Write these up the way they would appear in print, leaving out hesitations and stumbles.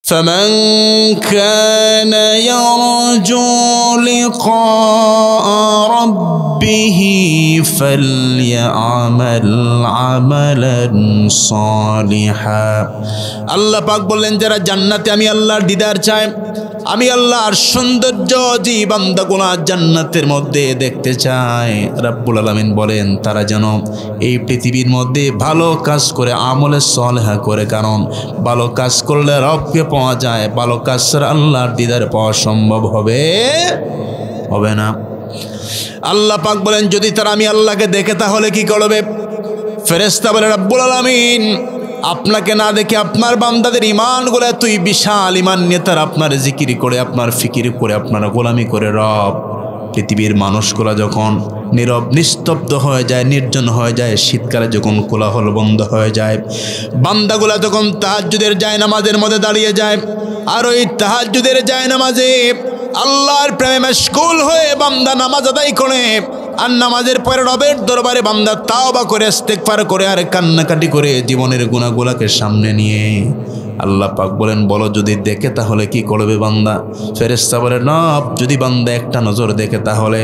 فمن كان يرجو لقاء ربه فليعمل عملا صالحا আল্লাহ পাক বললেন যারা জান্নাতে আমি আল্লাহর দিদার চাই, আমি আল্লাহর সৌন্দর্য যে বান্দাগুলো জান্নাতের মধ্যে দেখতে চায়, রব্বুল আলামিন বলেন তারা যেন এই পৃথিবীর মধ্যে ভালো কাজ করে আমলে সালেহা করে, কারণ ভালো কাজ করলে রবকে পাওয়া যায়, ভালো কাজ ছাড়া আল্লাহর দিদার পাওয়া সম্ভব হবে না। আল্লাহ পাক বলেন যদি তারা আমি আল্লাহকে দেখে তাহলে কি করবে? ফেরেশতা বলে রব্বুল আলামিন আপনাকে না দেখে আপনার বান্দাদের ইমানগুলো তুই বিশাল ইমান নিয়ে তারা আপনার জিকির করে, আপনার ফিকির করে, আপনার গোলামি করে রব। পৃথিবীর মানুষগুলো যখন নীরব নিস্তব্ধ হয়ে যায়, নির্জন হয়ে যায়, শীতকালে যখন কোলাহল বন্ধ হয়ে যায়, বান্দাগুলা যখন তাহাজ্জুদের জায়নামাজের মধ্যে দাঁড়িয়ে যায়, আর ওই তাহাজ্জুদের জায়নামাজে আল্লাহর প্রেমে মশগুল হয়ে বান্দা নামাজ আদায় করে, আর নামাজের পরে রবের দরবারে বান্দা তাওবা করে ইস্তেগফার করে আর কান্নাকাটি করে জীবনের গুনাহগুলোকে সামনে নিয়ে আল্লাহ পাক বলেন বলো যদি দেখে তাহলে কি করবে বান্দা? ফেরেশতা বলে না, যদি বান্দা একটা নজর দেখে তাহলে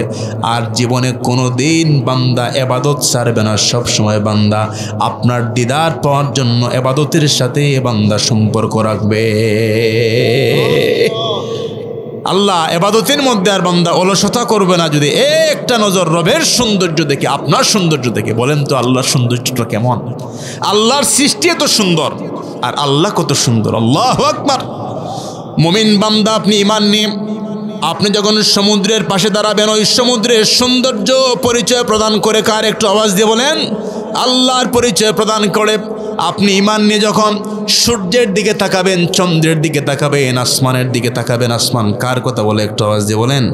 আর জীবনে কোনো দিন বান্দা ইবাদত ছাড়বে না, সব সময় বান্দা আপনার দিদার পাওয়ার জন্য ইবাদতের সাথে বান্দা সম্পর্ক রাখবে। আল্লাহ ইবাদতের মধ্যে আর বান্দা অলসতা করবে না যদি একটা নজর রবের সৌন্দর্য দেখে, আপনার সৌন্দর্য দেখে। বলেন তো আল্লাহর সৌন্দর্যটা কেমন? আল্লাহর সৃষ্টি এত সুন্দর আর আল্লাহ কত সুন্দর। আল্লাহু আকবার। মুমিন বান্দা আপনি ঈমান নিয়ে আপনি যখন সমুদ্রের পাশে দাঁড়াবেন, ওই সমুদ্রের সৌন্দর্য পরিচয় প্রদান করে কার? একটু আওয়াজ দিয়ে বলেন। আল্লাহর পরিচয় প্রদান করে। আপনি ঈমান নিয়ে যখন সূর্যের দিকে তাকাবেন, চন্দ্রের দিকে তাকাবেন, আসমানের দিকে তাকাবেন, আসমান কার কথা বলে? একটু আওয়াজ দিয়ে বলেন।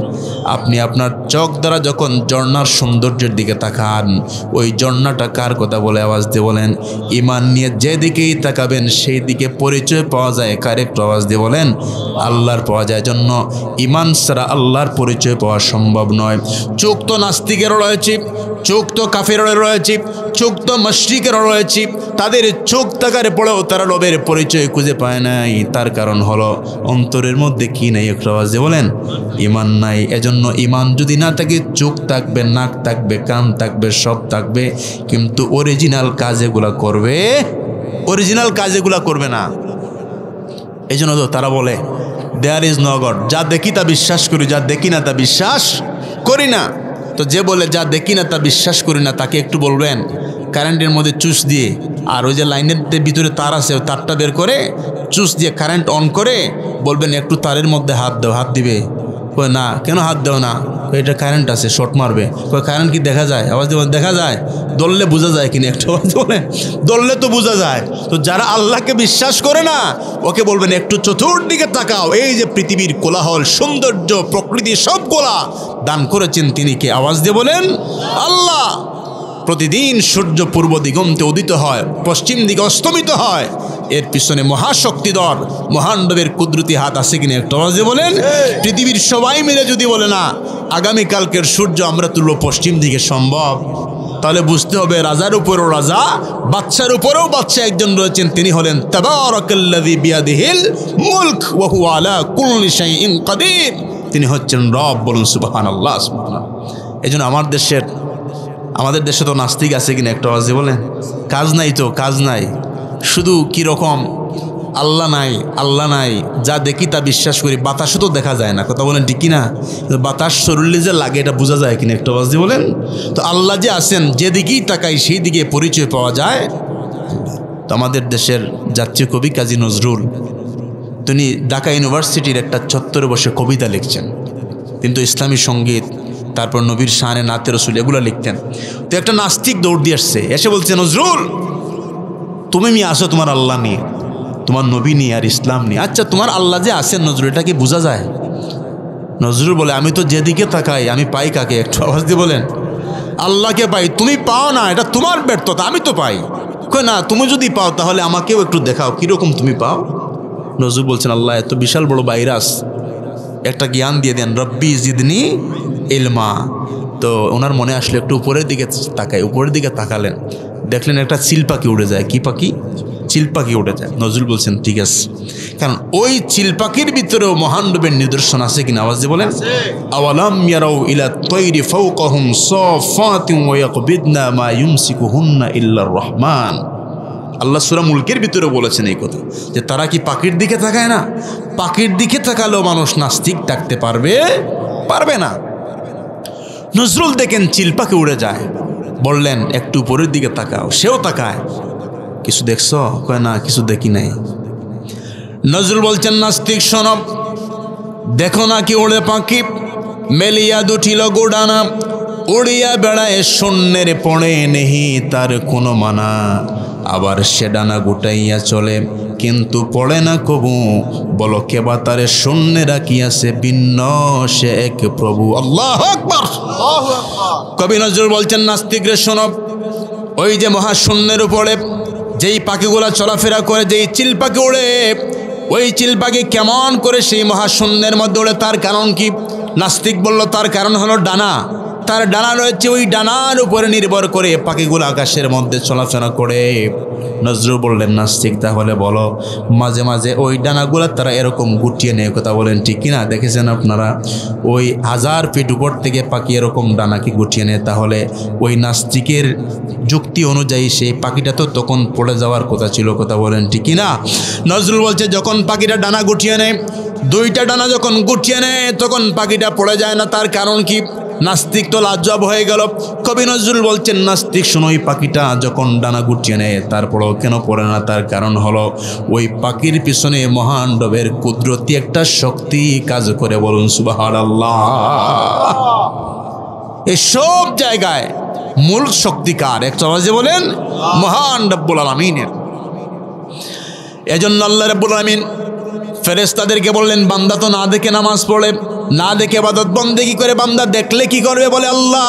আপনি আপনার চোখ দ্বারা যখন ঝর্ণার সৌন্দর্যের দিকে তাকান, ওই ঝর্ণাটা কার কথা বলে? আওয়াজ দিয়ে বলেন। ঈমান নিয়ে যেদিকেই তাকাবেন সেই দিকে পরিচয় পাওয়া যায় কার? একটু আওয়াজ দিয়ে বলেন। আল্লাহর পাওয়া যায়। জন্য ঈমান ছাড়া আল্লাহর পরিচয় পাওয়া সম্ভব নয়। চোখ তো নাস্তিকেরও রয়েছে, চোখ তো কাফেরেরও রয়েছে, চোখ তো মুশরিকেরও রয়েছে। তাদের চোখ থাকার পরেও তারা রবের পরিচয় খুঁজে পায় নাই। তার কারণ হলো অন্তরের মধ্যে কি নাই? একটু আওয়াজ দিয়ে বলেন। ঈমান নাই। এজন্য ঈমান যদি না থাকে, চোখ থাকবে, নাক থাকবে, কান থাকবে, সব থাকবে, কিন্তু অরিজিনাল কাজেগুলা করবে, অরিজিনাল কাজেগুলা করবে না। এই জন্য তো তারা বলে দেয়ার ইজ নো গড। যা দেখি তা বিশ্বাস করি, যা দেখি না তা বিশ্বাস করি না। তো যে বলে যা দেখি না তা বিশ্বাস করি না, তাকে একটু বলবেন কারেন্টের মধ্যে চুষ দিয়ে, আর ওই যে লাইনের ভিতরে তার আছে, ওই তারটা বের করে চুষ দিয়ে কারেন্ট অন করে বলবেন একটু তারের মধ্যে হাত দাও, হাত দিবে। কই না, কেন হাত দাও না? এটা কারেন্ট আছে, শর্ট মারবে। কই কারেন্ট কি দেখা যায়? আওয়াজ দিয়ে দেখা যায়। দললে বোঝা যায় কিনা? একটু আওয়াজ বলে। দললে তো বোঝা যায়। তো যারা আল্লাহকে বিশ্বাস করে না, ওকে বলবেন একটু চতুর্দিকে তাকাও। এই যে পৃথিবীর কোলাহল, সৌন্দর্য, প্রকৃতি সবগুলা দান করেছেন তিনি কে? আওয়াজ দিয়ে বলেন আল্লাহ। প্রতিদিন সূর্য পূর্ব দিগন্তে উদিত হয়, পশ্চিম দিকে অস্তমিত হয়। এর পিছনে মহাশক্তিধর মহানবের কুদরতি হাত আছে কিনা? একটু আওয়াজ দিয়ে বলেন। পৃথিবীর সবাই মিলে যদি বলে না আগামীকালকের সূর্য আমরা তুলব পশ্চিম দিকে, সম্ভব? তাহলে বুঝতে হবে রাজার উপরেও রাজা, বাদশার উপরেও বাদশা একজন রয়েছেন, তিনি হলেন তাবারাকাল্লাযী বিয়াদিহিল মুলক ওয়া হুয়া আলা কুল্লি শাইইন কাদির। তিনি হচ্ছেন রব। বলুন সুবহানাল্লাহ, সুবহানাল্লাহ। এজন্য আমাদের দেশে তো নাস্তিক আছে কিনা? একটা আওয়াজ দিয়ে বলেন। কাজ নাই তো, কাজ নাই। শুধু কীরকম আল্লাহ নাই, আল্লাহ নাই, যা দেখি তা বিশ্বাস করি। বাতাসও তো দেখা যায় না, কথা বলেন ঠিক কিনা? বাতাস শরীরে যে লাগে এটা বোঝা যায় কিনা? একটা আওয়াজ দিয়ে বলেন। তো আল্লাহ যে আছেন, যেদিকেই তাকাই সেই দিকে পরিচয় পাওয়া যায়। তো আমাদের দেশের জাতীয় কবি কাজী নজরুল, তিনি ঢাকা ইউনিভার্সিটির একটা চত্বরে বসে কবিতা লিখছেন। কিন্তু ইসলামী সঙ্গীত, তারপর নবীর শানে নাতে রসুল এগুলো লিখতেন। তো একটা নাস্তিক দৌড় দিয়ে আসছে, এসে বলছে নজরুল তুমি আসো তোমার আল্লাহ নিয়ে, তোমার নবী নিয়ে আর ইসলাম নিয়ে। আচ্ছা তোমার আল্লাহ যে আছেন নজরুল, এটা কি বোঝা যায়? নজরুল বলে আমি তো যেদিকে তাকাই আমি পাই কাকে? একটু আওয়াজ দিয়ে বলেন। আল্লাহকে পাই। তুমি পাও না, এটা তোমার ব্যর্থতা, আমি তো পাই। কই না, তুমি যদি পাও তাহলে আমাকেও একটু দেখাও কীরকম তুমি পাও। নজরুল বলছেন আল্লাহ এত বিশাল বড় ভাইরাস, একটা জ্ঞান দিয়ে দেন, রব্বি জিদনি ইলমা। তো ওনার মনে আসলে একটু উপরের দিকে তাকায়, উপরের দিকে তাকালেন, দেখলেন একটা চিল পাখি উড়ে যায়। কি পাখি? চিল পাখি উড়ে যায়। নজরুল বলছেন ঠিক আছে, কারণ ওই চিল পাখির ভিতরেও মহান রবের নিদর্শন আছে কিনা আওয়াজ দিয়ে বলেন। আওয়ালাম ইয়ারাউ ইলা তায়রি ফাওকাহুম সাফাতিন ওয়া ইয়াকবিদনা মা ইউমসিকুহুন্না ইল্লার রহমান। আল্লাহ সূরা মুলকের ভিতরে বলেছেন এই কথা, যে তারা কি পাখির দিকে তাকায় না? পাখির দিকে তাকালেও মানুষ নাস্তিক ডাকতে পারবে না। নজরুল দেখেন চিল পাখি উড়ে যায়, বললেন একটু উপরের দিকে তাকাও, সেও তাকায়, কিছু দেখছ? কয় না, কিছু দেখি নাই। নজরুল বলছেন নাস্তিক শোনো, দেখো না কি ওড়ে পাখি, মেলিয়া দুটিল গোডানা, উড়িয়া বেড়ায় শূন্যের পড়ে নেহি তার কোনো মানা। আবার সে ডানা গুটাইয়া চলে কিন্তু পড়ে না কবু, বলো কেবা তারে শূন্যে রাখিয়াছে ভিন্ন সে এক প্রভু। আল্লাহু আকবার। কবি নজরুল বলছেন নাস্তিক রে শোনো, ওই যে মহাশূন্যের উপরে যেই পাখিগুলা চলাফেরা করে, যেই চিল পাখি ওড়ে, ওই চিল পাখি কেমন করে সেই মহাশূন্যের মধ্যে ওড়ে, তার কারণ কি? নাস্তিক বলল তার কারণ হলো ডানা। তার ডানা রয়েছে, ওই ডানার উপরে নির্ভর করে পাখিগুলো আকাশের মধ্যে চলাফেরা করে। নজরুল বললেন নাস্তিক তাহলে বলো, মাঝে মাঝে ওই ডানাগুলো তারা এরকম গুটিয়ে নেয়, কথা বলেন ঠিক কিনা? দেখেছেন আপনারা ওই 1000 ফিট উপর থেকে পাখি এরকম ডানাকে গুটিয়ে নেয়, তাহলে ওই নাস্তিকের যুক্তি অনুযায়ী সেই পাখিটা তো তখন পড়ে যাওয়ার কথা ছিল, কথা বলেন ঠিক কিনা? নজরুল বলছে যখন পাখিটা ডানা গুটিয়ে নেয়, 2টা ডানা যখন গুটিয়ে নেয় তখন পাখিটা পড়ে যায় না, তার কারণ কি? নাস্তিক তো লাজ্জাব হয়ে গেল। কবি নজরুল বলছেন নাস্তিক শোনো, ওই পাখিটা যখন ডানা গুটিয়ে নেয় তারপরেও কেন পড়ে না, তার কারণ হলো ওই পাখির পিছনে মহান রবের কুদরতি একটা শক্তি কাজ করে। বলুন সুবহানাল্লাহ। এই সব জায়গায় মূল শক্তিকার একটা আওয়াজে বলেন মহান রব্বুল আলামিনের। এজন্য আল্লাহ রব্বুল আলামিন ফেরেশতাদেরকে বললেন বান্দা তো না দেখে নামাজ পড়ে, না দেখে ইবাদত বন্দেগি করে, বান্দা দেখলে কি করবে? বলে আল্লাহ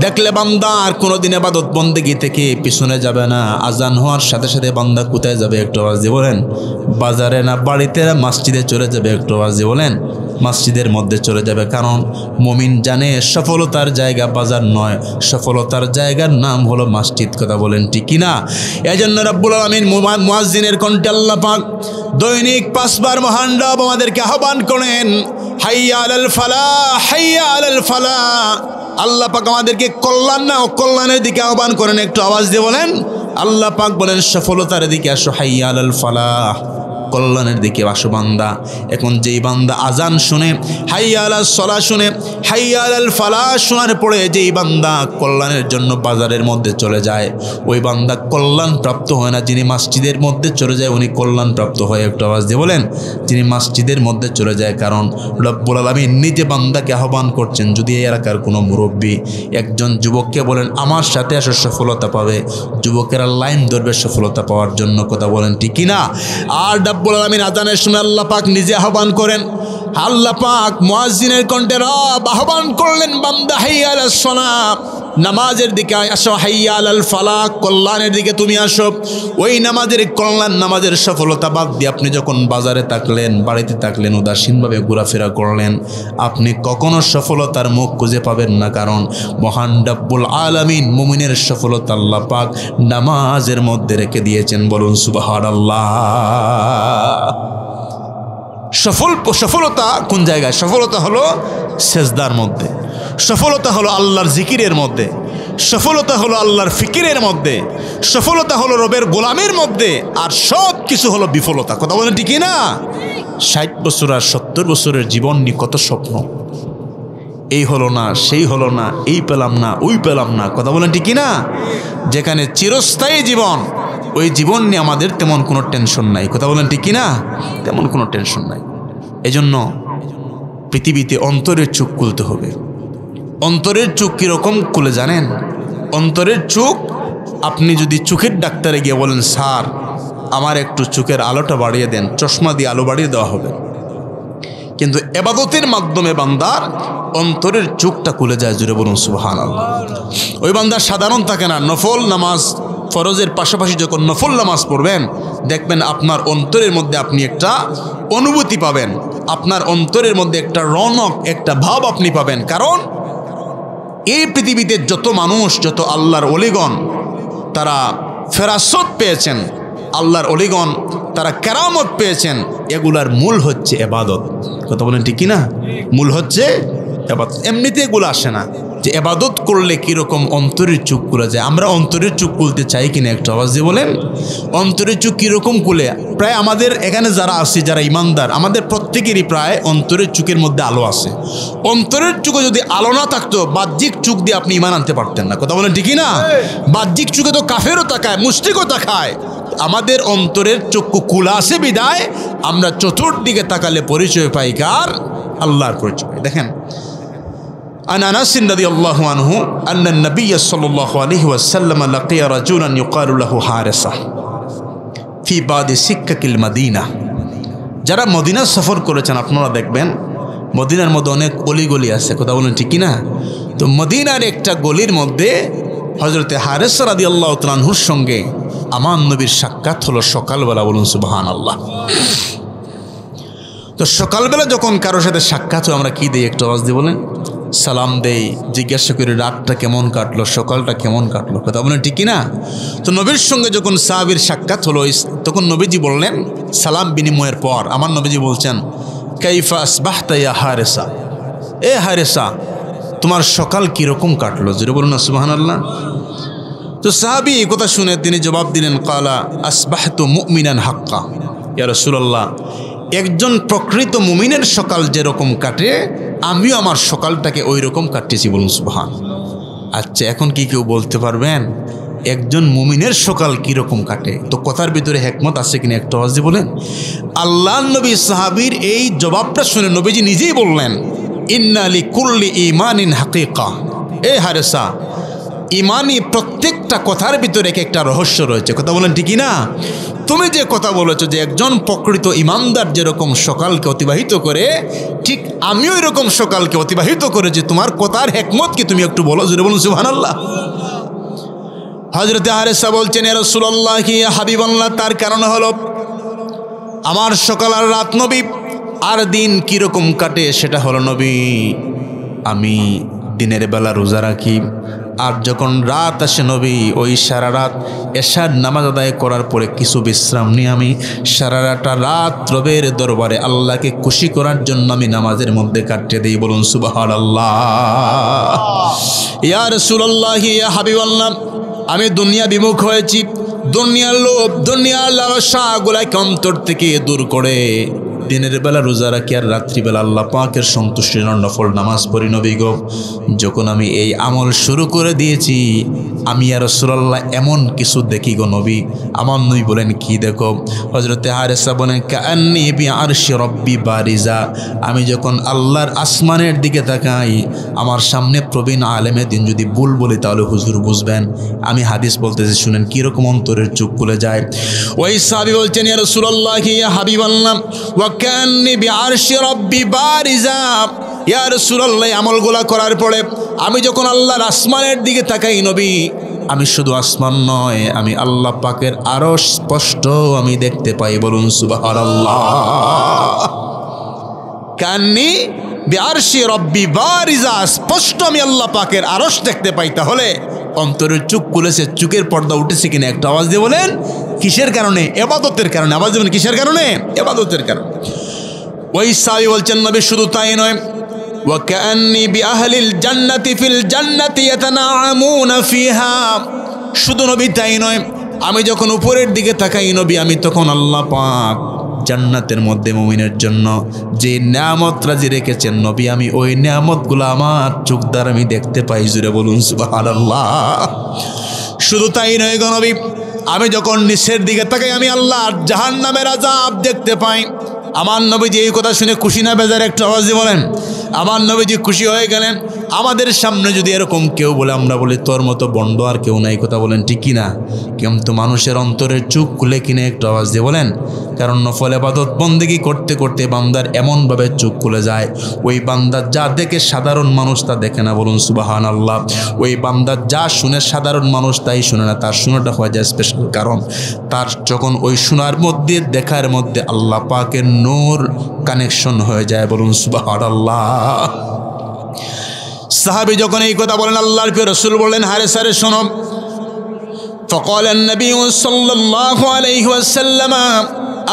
দেখলে বান্দা আর কোনোদিন ইবাদত বন্দেগি থেকে পিছনে যাবে না। আজান হওয়ার সাথে সাথে বান্দা কোথায় যাবে? একটু আওয়াজ দিয়ে বলেন। বাজারে না বাড়িতে না মসজিদে চলে যাবে? একটু আওয়াজ দিয়ে বলেন। মসজিদের মধ্যে চলে যাবে, কারণ মুমিন জানে সফলতার জায়গা বাজার নয়, সফলতার জায়গার নাম হলো মসজিদ, কথা বলেন ঠিক কিনা? এজন্য রব্বুল আলামিন মুয়াজ্জিনের কণ্ঠে আল্লাহ পাক দৈনিক 5 বার মহান রব আমাদেরকে আহ্বান করেন, হাইয়া আলাল ফালাহ, হাইয়া আলাল ফালাহ। আল্লাহ পাক আমাদেরকে কল্যাণ না অকল্যাণের দিকে আহ্বান করেন, একটু আওয়াজ দিয়ে বলেন। আল্লাহ পাক বলেন সফলতার দিকে আসো, হাইয়া আলাল ফালাহ, কল্যাণের দিকে আসো বান্দা। এখন যেই বান্দা আজান শুনে, হাইয়া আলাল সালাহ শুনে, হাইয়া আলাল ফালাহ শোনার পরে যেই বান্দা কল্যাণের জন্য বাজারের মধ্যে চলে যায়, ওই বান্দা কল্যাণ প্রাপ্ত হয় না। যিনি মসজিদের মধ্যে চলে যায় উনি কল্যাণ প্রাপ্ত হয়, একটু আওয়াজ দিয়ে বলেন। যিনি মসজিদের মধ্যে চলে যায়, কারণ রব্বুল আলামিন নিজে বান্দাকে আহ্বান করছেন। যদি এই এলাকার কোনো মুরব্বী একজন যুবককে বলেন আমার সাথে আসো সফলতা পাবে, যুবকেরা লাইন ধরবে সফলতা পাওয়ার জন্য, কথা বলেন ঠিক কিনা? আর রব্বুল আলামিন আজানের সময় আল্লাহ পাক নিজে আহ্বান করেন। আল্লাহ পাক মুয়াজ্জিনের কণ্ঠে রব আহ্বান করলেন বান্দা হাইয়া আলাস সালাহ, নামাজের দিকে আসো, হাইয়া আলাল ফালাহ, কল্যাণের দিকে তুমি আসো। ওই নামাজের কল্যাণ, নামাজের সফলতা বাদ দিয়ে আপনি যখন বাজারে থাকলেন, বাড়িতে থাকলেন, উদাসীনভাবে ঘোরাফেরা করলেন, আপনি কখনো সফলতার মুখ খুঁজে পাবেন না। কারণ মহান রব্বুল আলামিন মুমিনের সফলতা আল্লাহ পাক নামাজের মধ্যে রেখে দিয়েছেন। বলুন সুবহানাল্লাহ। সফলতা কোন জায়গায়? সফলতা হলো সেজদার মধ্যে, সফলতা হলো আল্লাহর জিকিরের মধ্যে, সফলতা হলো আল্লাহর ফিকিরের মধ্যে, সফলতা হলো রবের গোলামের মধ্যে, আর সব কিছু হলো বিফলতা, কথা বলেন ঠিক না? 60 বছর আর 70 বছরের জীবন নিয়ে কত স্বপ্ন, এই হলো না, সেই হলো না, এই পেলাম না, ওই পেলাম না, কথা বলেন ঠিক না? যেখানে চিরস্থায়ী জীবন, ওই জীবন নিয়ে আমাদের তেমন কোনো টেনশন নাই, কথা বলেন ঠিক কিনা? তেমন কোনো টেনশন নাই। এজন্য পৃথিবীতে অন্তরের চোখ খুলতে হবে। অন্তরের চোখ কীরকম খুলে জানেন? অন্তরের চোখ, আপনি যদি চোখের ডাক্তারে গিয়ে বলেন স্যার আমার একটু চোখের আলোটা বাড়িয়ে দেন, চশমা দিয়ে আলো বাড়িয়ে দেওয়া হবে। কিন্তু ইবাদতের মাধ্যমে বান্দার অন্তরের চোখটা খুলে যায়, জুড়ে বলুন সুবহানাল্লাহ। ওই বান্দা সাধারণ থাকে না, নফল নামাজ ফরজের পাশাপাশি যখন নফল নামাজ পড়বেন, দেখবেন আপনার অন্তরের মধ্যে আপনি একটা অনুভূতি পাবেন, আপনার অন্তরের মধ্যে একটা রৌনক, একটা ভাব আপনি পাবেন। কারণ এই পৃথিবীতে যত মানুষ, যত আল্লাহর ওলিগণ তারা ফেরাসত পেয়েছেন, আল্লাহর অলিগণ তারা কেরামত পেয়েছেন, এগুলার মূল হচ্ছে এবাদত। কথা বলেন ঠিক কিনা? মূল হচ্ছে এবাদত। এমনিতে এগুলো আসে না যে এবাদত করলে কীরকম অন্তরের চোখ খুলে যায়। আমরা অন্তরের চোখ খুলতে চাই কিনা একটু আওয়াজ দিয়ে বলেন। অন্তরের চোখ কীরকম খুলে? প্রায় আমাদের এখানে যারা আছে, যারা ইমানদার, আমাদের প্রত্যেকেরই প্রায় অন্তরের চোখের মধ্যে আলো আছে। অন্তরের চোখে যদি আলো না থাকতো, বাহ্যিক চোখ দিয়ে আপনি ইমান আনতে পারতেন না। কথা বলেন ঠিক না? বাহ্যিক চোখে তো কাফেরও তাকায়, মুশরিকও তাকায়। আমাদের অন্তরের চক্ষু খোলা আছে বিদায় আমরা চতুর্দিকে তাকালে পরিচয় পাই কার? আল্লাহর পরিচয়। দেখেন, عن أنس رضي الله عنه أن النبي صلى الله عليه وسلم لقي رجلا يقال له حارثة في بعض سكك المدينة। যারা মদিনা সফর করেছেন আপনারা দেখবেন মদিনার মধ্যে অনেক অলিগলি আছে। কথা বলেন ঠিক না? তো মদিনার একটা গলির মধ্যে হযরতে হারেসা রাদিয়াল্লাহু তাআলা আনহুর সঙ্গে আমার নবীর সাক্ষাৎ হলো সকালবেলা। বলুন সুবহানাল্লাহ। তো সকালবেলা যখন কারোর সাথে সাক্ষাৎ হয় আমরা কি দিই? একটু আওয়াজ দিয়ে বলেন। সালাম দেই, জিজ্ঞাসা করি রাতটা কেমন কাটলো, সকালটা কেমন কাটলো। কথা বলেন ঠিক কিনা? তো নবীর সঙ্গে যখন সাহাবীর সাক্ষাৎ হলো তখন নবীজি বললেন, সালাম বিনিময়ের পর আমার নবীজি বলছেন, কাইফা আসবাহতা ইয়া হারেসা, এ হারেসা তোমার সকাল কীরকম কাটলো? জোরে বলুন না সুবহানাল্লাহ। তো সাহাবী এই কথা শুনে তিনি জবাব দিলেন, কালা আসবাহতু মুমিনান হাক্কা। ইয়া রাসূলুল্লাহ, একজন প্রকৃত মুমিনের সকাল যেরকম কাটে আমিও আমার সকালটাকে ওই রকম কাটতেছি। বলুন সুবহান। আচ্ছা, এখন কি কেউ বলতে পারবেন একজন মুমিনের সকাল কীরকম কাটে? তো কথার ভিতরে হেকমত আছে কিনা একটু আওয়াজ দিয়ে বলেন। আল্লাহ নবী সাহাবীর এই জবাবটা শুনে নবীজি নিজেই বললেন, ইন্না লিকুল্লি ঈমানিন হাকিকা। এ হারেসা, ইমানি প্রত্যেকটা কথার ভিতরে একটা রহস্য রয়েছে। কথা বলেন ঠিকই না? তুমি যে কথা বলেছো যে একজন প্রকৃত ইমানদার যেরকম সকালকে অতিবাহিত করে, ঠিক আমিও এরকম সকালকে অতিবাহিত করেছি। তোমার কথার হেকমত কি তুমি একটু বলো। জোরে বলুন সুবহানাল্লাহ। হযরতে হারেসা বলছেন, ইয়া রাসূলুল্লাহ, ইয়া হাবিবাল্লাহ, তার কারণ হলো আমার সকাল আর রাত নবী আর দিন কীরকম কাটে সেটা হলো নবী, আমি দিনের বেলা রোজা রাখি, আর যখন রাত আসে নবী ওই সারা রাত এশার নামাজ আদায় করার পরে কিছু বিশ্রাম নিয়ে আমি সারা রাত রবের দরবারে আল্লাহকে খুশি করার জন্য আমি নামাজের মধ্যে কাটিয়ে দিই। বলুন সুবহানাল্লাহ। ইয়া রাসূলুল্লাহ, ইয়া হাবিবাল্লাহ, আমি দুনিয়া বিমুখ হয়েছি। দুনিয়ার লোভ, দুনিয়ার লালসাগুলাকে অন্তর থেকে দূর করে দিনের বেলা রোজা রাখি আর রাত্রিবেলা আল্লাহ পাকের সন্তুষ্টির নফল নামাজ পড়ি। নবী গো, যখন আমি এই আমল শুরু করে দিয়েছি আমি ইয়া রাসূলুল্লাহ এমন কিছু দেখি গো নবী। আমার নবী বলেন, কি দেখো? হযরতে হারেসা বলেন, কাআন্নী বিআরশি রব্বি বারিজা। আমি যখন আল্লাহর আসমানের দিকে তাকাই, আমার সামনে প্রবীণ আলেমে দিন যদি ভুল বলি তাহলে হুজুর বুঝবেন আমি হাদিস বলতেছি, শুনেন কীরকম অন্তরের চোখ খুলে যায়। ওই সাহাবী বলছেন, ইয়া রাসূলুল্লাহ, ইয়া হাবিবাল্লাহ, ওয়া কাআন্নী বিআরশি রব্বি বারিজা। ইয়া রাসূলুল্লাহ, আমলগুলা করার পরে আমি যখন আল্লাহর আসমানের দিকে তাকাই নবী, আমি শুধু আসমান নয়, আমি আল্লাহ পাকের আরো স্পষ্ট আমি দেখতে পাই। বলুন সুবহানাল্লাহ। কান্নি বিআরশি রব্বি বারিজা, স্পষ্ট আমি আল্লাহ পাকের আরশ দেখতে পাই। তাহলে অন্তরের চোখ খুলেছে, চোখের পর্দা উঠেছে কিনা একটা আওয়াজ দিয়ে বলেন। কিসের কারণে? ইবাদতের কারণে। আওয়াজ দেবেন, কিসের কারণে? ইবাদতের কারণে। ওই সাহাবী বলছেন, নবী শুধু তাই নয়, ওয়া কাআন্নী বিআহলিল জান্নাতি ফিল জান্নাতি ইয়াতানাআমুনা ফিহা। শুধু নবী তাই নয়, আমি যখন উপরের দিকে তাকাই নবী, আমি তখন আল্লাহ পাক জান্নাতের মধ্যে মুমিনের জন্য যে নিয়ামত রাজি রেখেছেন নবী, আমি ওই নিয়ামতগুলো আমার চোখ দ্বারা আমি দেখতে পাই। জুড়ে বলুন সুবহানাল্লাহ। শুধু তাই নয় গো নবী, আমি যখন নিচের দিকে তাকাই আমি আল্লাহর জাহান্নামের আযাব দেখতে পাই। আমার নবীজি এই কথা শুনে খুশি না বেজার একটু আওয়াজ দিয়ে বলেন। আমার নবীজি খুশি হয়ে গেলেন। আমাদের সামনে যদি এরকম কেউ বলে, আমরা বলি তোর মতো বন্ড আর কেউ নাই। কথা বলেন ঠিক কিনা? কিন্তু মানুষের অন্তরের চোখ খুলে কিনে একটু আওয়াজ দিয়ে বলেন। কারণ নফল ইবাদত বন্দেগি করতে করতে বান্দার এমনভাবে চোখ খুলে যায়, ওই বান্দার যা দেখে সাধারণ মানুষ তা দেখে না। বলুন সুবহানাল্লাহ। ওই বান্দার যা শুনে সাধারণ মানুষ তাই শুনে না, তার শোনাটা হয়ে যায় স্পেশাল। কারণ তার যখন ওই শোনার মধ্যে দেখার মধ্যে আল্লাহ পাকের নূর কানেকশন হয়ে যায়। বলুন সুবহানাল্লাহ। সাহাবী যখন এই কথা বলেন, আল্লাহর প্রিয় রাসূল বললেন, হারেসা রে শোনো, فقال النبي صلى الله عليه وسلم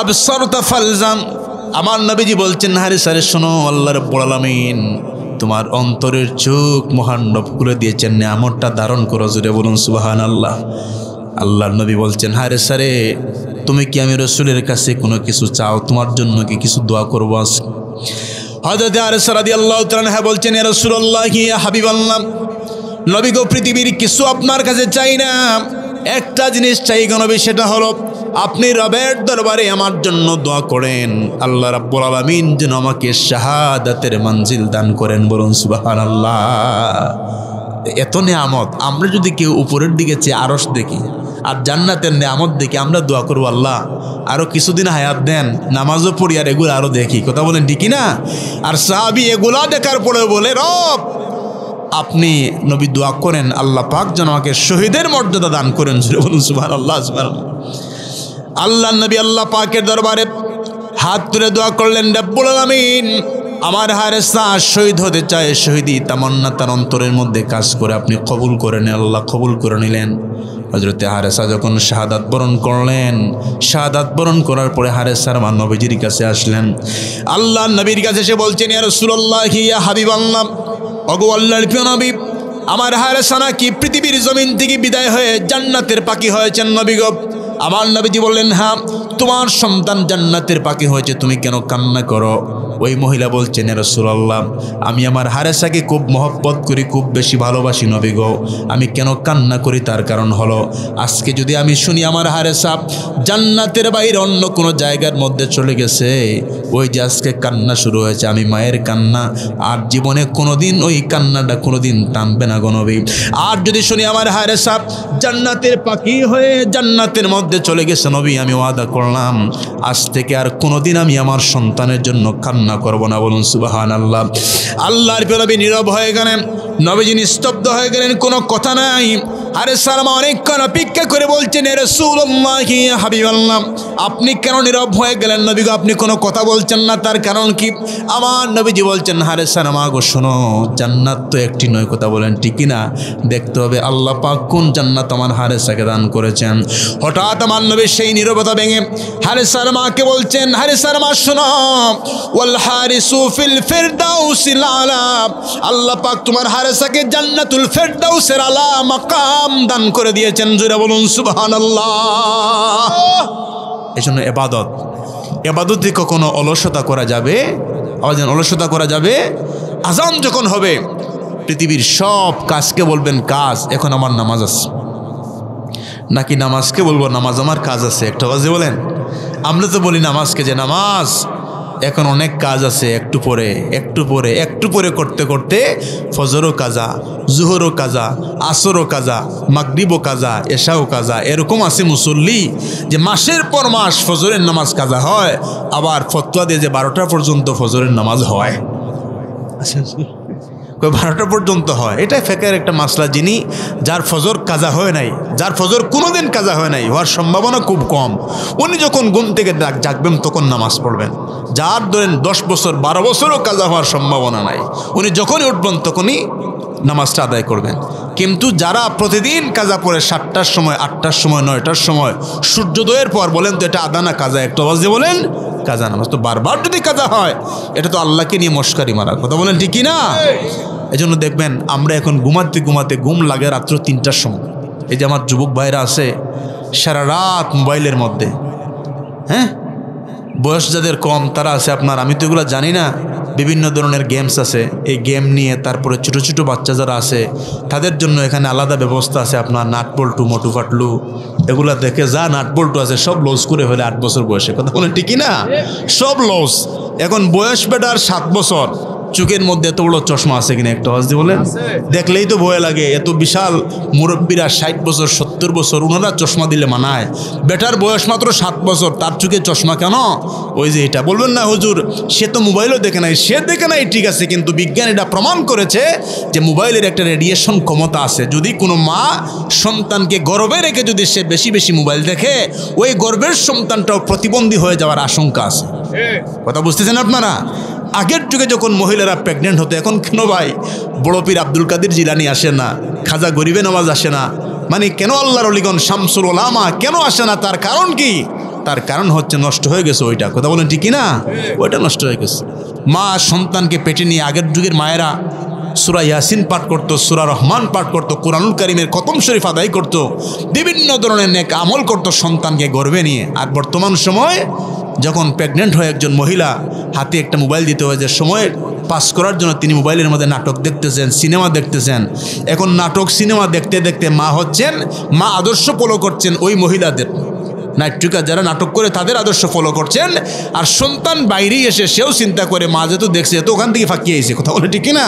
أبصرت فالزم আমার নবীজি বলছেন হারিসারে শোনো আল্লাহ রাব্বুল আলামিন তোমার অন্তরের চোখ মহান রব খুলে দিয়েছেন নিয়ামতটা ধারণ করো জোরে বলুন সুবহানাল্লাহ আল্লাহর নবী বলছেন হারিসারে তুমি কি আমি রাসূলের কাছে কোনো কিছু চাও তোমার জন্য কি কিছু দোয়া করব হযরত হারিসা রাদিয়াল্লাহু তাআলা হ্যাঁ বলছেন ইয়া রাসূলুল্লাহ ইয়া হাবিবাল্লাহ নবী গো পৃথিবীর কিছু আপনার কাছে চাই না একটা জিনিস চাই গো নবী সেটা হলো আপনি রবের দরবারে আমার জন্য দোয়া করেন আল্লাহ রাব্বুল আলামিন যেন আমাকে শাহাদাতের মঞ্জিল দান করেন বলুন সুবহানাল্লাহ এত নিয়ামত আমরা যদি কেউ উপরের দিকে চেয়ে আরশ দেখি আর জান্নাতের নিয়ামত দেখি আমরা দোয়া করব আল্লাহ আরো কিছুদিন হায়াত দেন নামাজও পড়ি আর এগুলো আরো দেখি কথা বলেন ঠিক না আর সাহাবী এগুলা দেখার পরে বলে রব আপনি নবী দোয়া করেন আল্লাহ পাক যেন আমাকে শহীদের মর্যাদা দান করেন বলুন সুবহানাল্লাহ সুবহানাল্লাহ আল্লাহ নবী আল্লাহ পাকের দরবারে হাত তুলে দোয়া করলেন রব্বুল আলামিন আমার হারেসা শহীদ হতে চায় শহীদি তামান্না তার অন্তরের মধ্যে কাজ করে আপনি কবুল করে নেন আল্লাহ কবুল করে নিলেন হযরতে হারেসা যখন শাহাদাত বরণ করলেন শাহাদাত বরণ করার পরে হারেসার মা নবীজির কাছে আসলেন আল্লাহ নবীর কাছে এসে বলছেন ইয়া রাসূলুল্লাহ ইয়া হাবিবাল্লাহ ওগো আল্লাহর প্রিয় নবী আমার হারেসা নাকি পৃথিবীর জমিন থেকে বিদায় হয়ে জান্নাতের পাখি হয়েছেন নবী গো আমার নবীজি বললেন হ্যাঁ তোমার সন্তান জান্নাতের পাখি হয়েছে তুমি কেন কান্না করো ওই মহিলা বলছেন ইয়া রাসূলুল্লাহ আমি আমার হারেসাকে খুব মহব্বত করি খুব বেশি ভালোবাসি নবী গো আমি কেন কান্না করি তার কারণ হলো আজকে যদি আমি শুনি আমার হারেসা জান্নাতের বাইরে অন্য কোনো জায়গার মধ্যে চলে গেছে ওই যে আজকে কান্না শুরু হয়েছে আমি মায়ের কান্না আর জীবনে কোনোদিন ওই কান্নাটা কোনোদিন থামবে না গো নবী আর যদি শুনি আমার হারেসা জান্নাতের পাখি হয়ে জান্নাতের মধ্যে চলে গেছে নবী আমি ওয়াদা করলাম আজ থেকে আর কোনোদিন আমি আমার সন্তানের জন্য কান্না করব না বলুন সুবহানাল্লাহ আল্লাহর নবী নীরব হয়ে গেলেন নবীজি নিস্তব্ধ হয়ে গেলেন কোনো কথা নাই আরে সালাম অনেকক্ষণ অপেক্ষা করে বলছেন ইয়া রাসূলুল্লাহ ইয়া হাবিবাল্লাহ আপনি কেন নীরব হয়ে গেলেন নবী গো আপনি কোনো কথা বলছেন না তার কারণ কি আমার নবীজি বলছেন আরে সালাম গো শোনো জান্নাত তো একটি নয় কথা বলেন ঠিক না দেখতে হবে আল্লাহ পাক কোন জান্নাত আমার হারেসাকে দান করেছেন হঠাৎ আমার নবী সেই নীরবতা ভেঙে হারেসার মাকে বলছেন হারেসার মা শোনো ওয়াল হারিসু ফিল ফিরদাউসিল আলা আল্লাহ পাক তোমার হারেসাকে জান্নাতুল ফিরদাউসের আলা মাকাম দান করে দিয়েছেন জোরে বলুন সুবহানাল্লাহ এজন্য ইবাদতে কখনো অলসতা করা যাবে আওয়াজ অলসতা করা যাবে আযান যখন হবে পৃথিবীর সব কাজকে বলবেন কাজ এখন আমার নামাজ আছে নাকি নামাজকে বলবো নামাজ আমার কাজ আছে একটা আওয়াজে বলেন আমরা তো বলি নামাজকে যে নামাজ এখন অনেক কাজ আছে একটু পরে করতে করতে ফজরও কাজা জোহরও কাজা আসরও কাজা মাগরিবও কাজা এশাও কাজা এরকম আছে মুসল্লি যে মাসের পর মাস ফজরের নামাজ কাজা হয় আবার ফতোয়া দিয়ে যে 12টা পর্যন্ত ফজরের নামাজ হয় 12টা পর্যন্ত হয় এটাই ফেকের একটা মাসলা যিনি যার ফজর কাজা হয় নাই যার ফজর কোনোদিন কাজা হয় নাই হওয়ার সম্ভাবনা খুব কম উনি যখন ঘুম থেকে জাগবেন তখন নামাজ পড়বেন যার ধরেন 10 বছর 12 বছরও কাজা হওয়ার সম্ভাবনা নাই উনি যখনই উঠবেন তখনই নামাজটা আদায় করবেন কিন্তু যারা প্রতিদিন কাজা পড়ে 7টার সময় 8টার সময় 9টার সময় সূর্যোদয়ের পর বলেন তো এটা আদা না কাজা একটু আওয়াজ দিয়ে বলেন কাজা নামাজ তো বারবার যদি কাজা হয় এটা তো আল্লাহকে নিয়ে মস্কারি মারার কথা বলেন ঠিক না এজন্য দেখবেন আমরা এখন ঘুমাতে ঘুম লাগে রাত্র 3টার সময় এই যে আমার যুবক ভাইরা আছে সারা রাত মোবাইলের মধ্যে হ্যাঁ বয়স যাদের কম তারা আছে আপনার আমি তো এগুলো জানি না বিভিন্ন ধরনের গেমস আছে এই গেম নিয়ে তারপরে ছোটো ছোটো বাচ্চা যারা আছে তাদের জন্য এখানে আলাদা ব্যবস্থা আছে আপনার নাট বল্টু মোটু ফাটলু এগুলা দেখে যা নাট বল্টু আছে সব লস করে ফেলে 8 বছর বয়সে কথা বলেন ঠিকই না সব লস এখন বয়স বেটার 7 বছর চোখের মধ্যে এত বড় চশমা আছে কিনা একটা আওয়াজ দিয়ে বলেন দেখলেই তো ভয় লাগে এত বিশাল মুরব্বীরা 60 বছর 70 বছর ওনারা চশমা দিলে মানায় বেটার বয়স মাত্র 7 বছর তার চোখে চশমা কেন ওই যে এটা বলবেন না হুজুর সে তো মোবাইলও দেখে নাই সে দেখে নাই ঠিক আছে কিন্তু বিজ্ঞান এটা প্রমাণ করেছে যে মোবাইলের একটা রেডিয়েশন ক্ষমতা আছে যদি কোনো মা সন্তানকে গর্ভে রেখে যদি সে বেশি বেশি মোবাইল দেখে ওই গর্ভের সন্তানটাও প্রতিবন্ধী হয়ে যাওয়ার আশঙ্কা আছে কথা বুঝতেছেন আপনারা আগের যুগে যখন মহিলারা প্রেগনেন্ট হতো এখন কেন ভাই বড় পীর আব্দুল কাদের জিলানি আসে না খাজা গরিবে নওয়াজ আসে না মানে কেন আল্লাহর ওলিগণ শামসুল উলামা কেন আসে না, তার কারণ কি? তার কারণ হচ্ছে নষ্ট হয়ে গেছে ওইটা। কথা বলেন ঠিক না? ওইটা নষ্ট হয়ে গেছে। মা সন্তানকে পেটে নিয়ে, আগের যুগের মায়েরা সূরা ইয়াসিন পাঠ করতো, সূরা রহমান পাঠ করতো, কুরআনুল কারীমের খতম শরীফ আদায় করতো, বিভিন্ন ধরনের নেক আমল করতো সন্তানকে গর্ভে নিয়ে। আর বর্তমান সময় যখন প্রেগনেন্ট হয়ে একজন মহিলা হাতে একটা মোবাইল দিতে হয়, যে সময় পাস করার জন্য তিনি মোবাইলের মধ্যে নাটক দেখতেছেন, সিনেমা দেখতেছেন। এখন নাটক সিনেমা দেখতে দেখতে মা হচ্ছেন, মা আদর্শ ফলো করছেন ওই মহিলাদের, নাট্যিকা যারা নাটক করে তাদের আদর্শ ফলো করছেন। আর সন্তান বাইরেই এসে সেও চিন্তা করে মা যেহেতু দেখছে তো ওখান থেকে ফাঁকি আইছে। কথা বলে ঠিক না?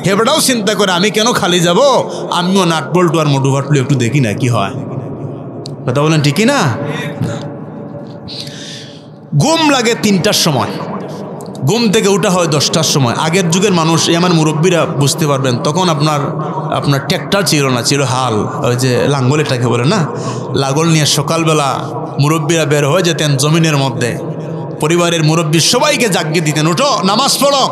হেবড়াও চিন্তা করে আমি কেন খালি যাব, আমিও নাট বল্টু আর মোটু ভাটলু একটু দেখি না কি হয়। কথা বলেন ঠিক না? ঘুম লাগে 3টার সময়, ঘুম থেকে উঠা হয় 10টার সময়। আগের যুগের মানুষ, আমার মুরব্বীরা বুঝতে পারবেন, তখন আপনার ট্র্যাক্টর ছিল না, ছিল হাল, ওই যে লাঙ্গল এটাকে বলে না, লাঙ্গল নিয়ে সকালবেলা মুরব্বীরা বের হয়ে যেতেন জমিনের মধ্যে। পরিবারের মুরব্বী সবাইকে জাগিয়ে দিতেন, উঠো নামাজ পড়ো,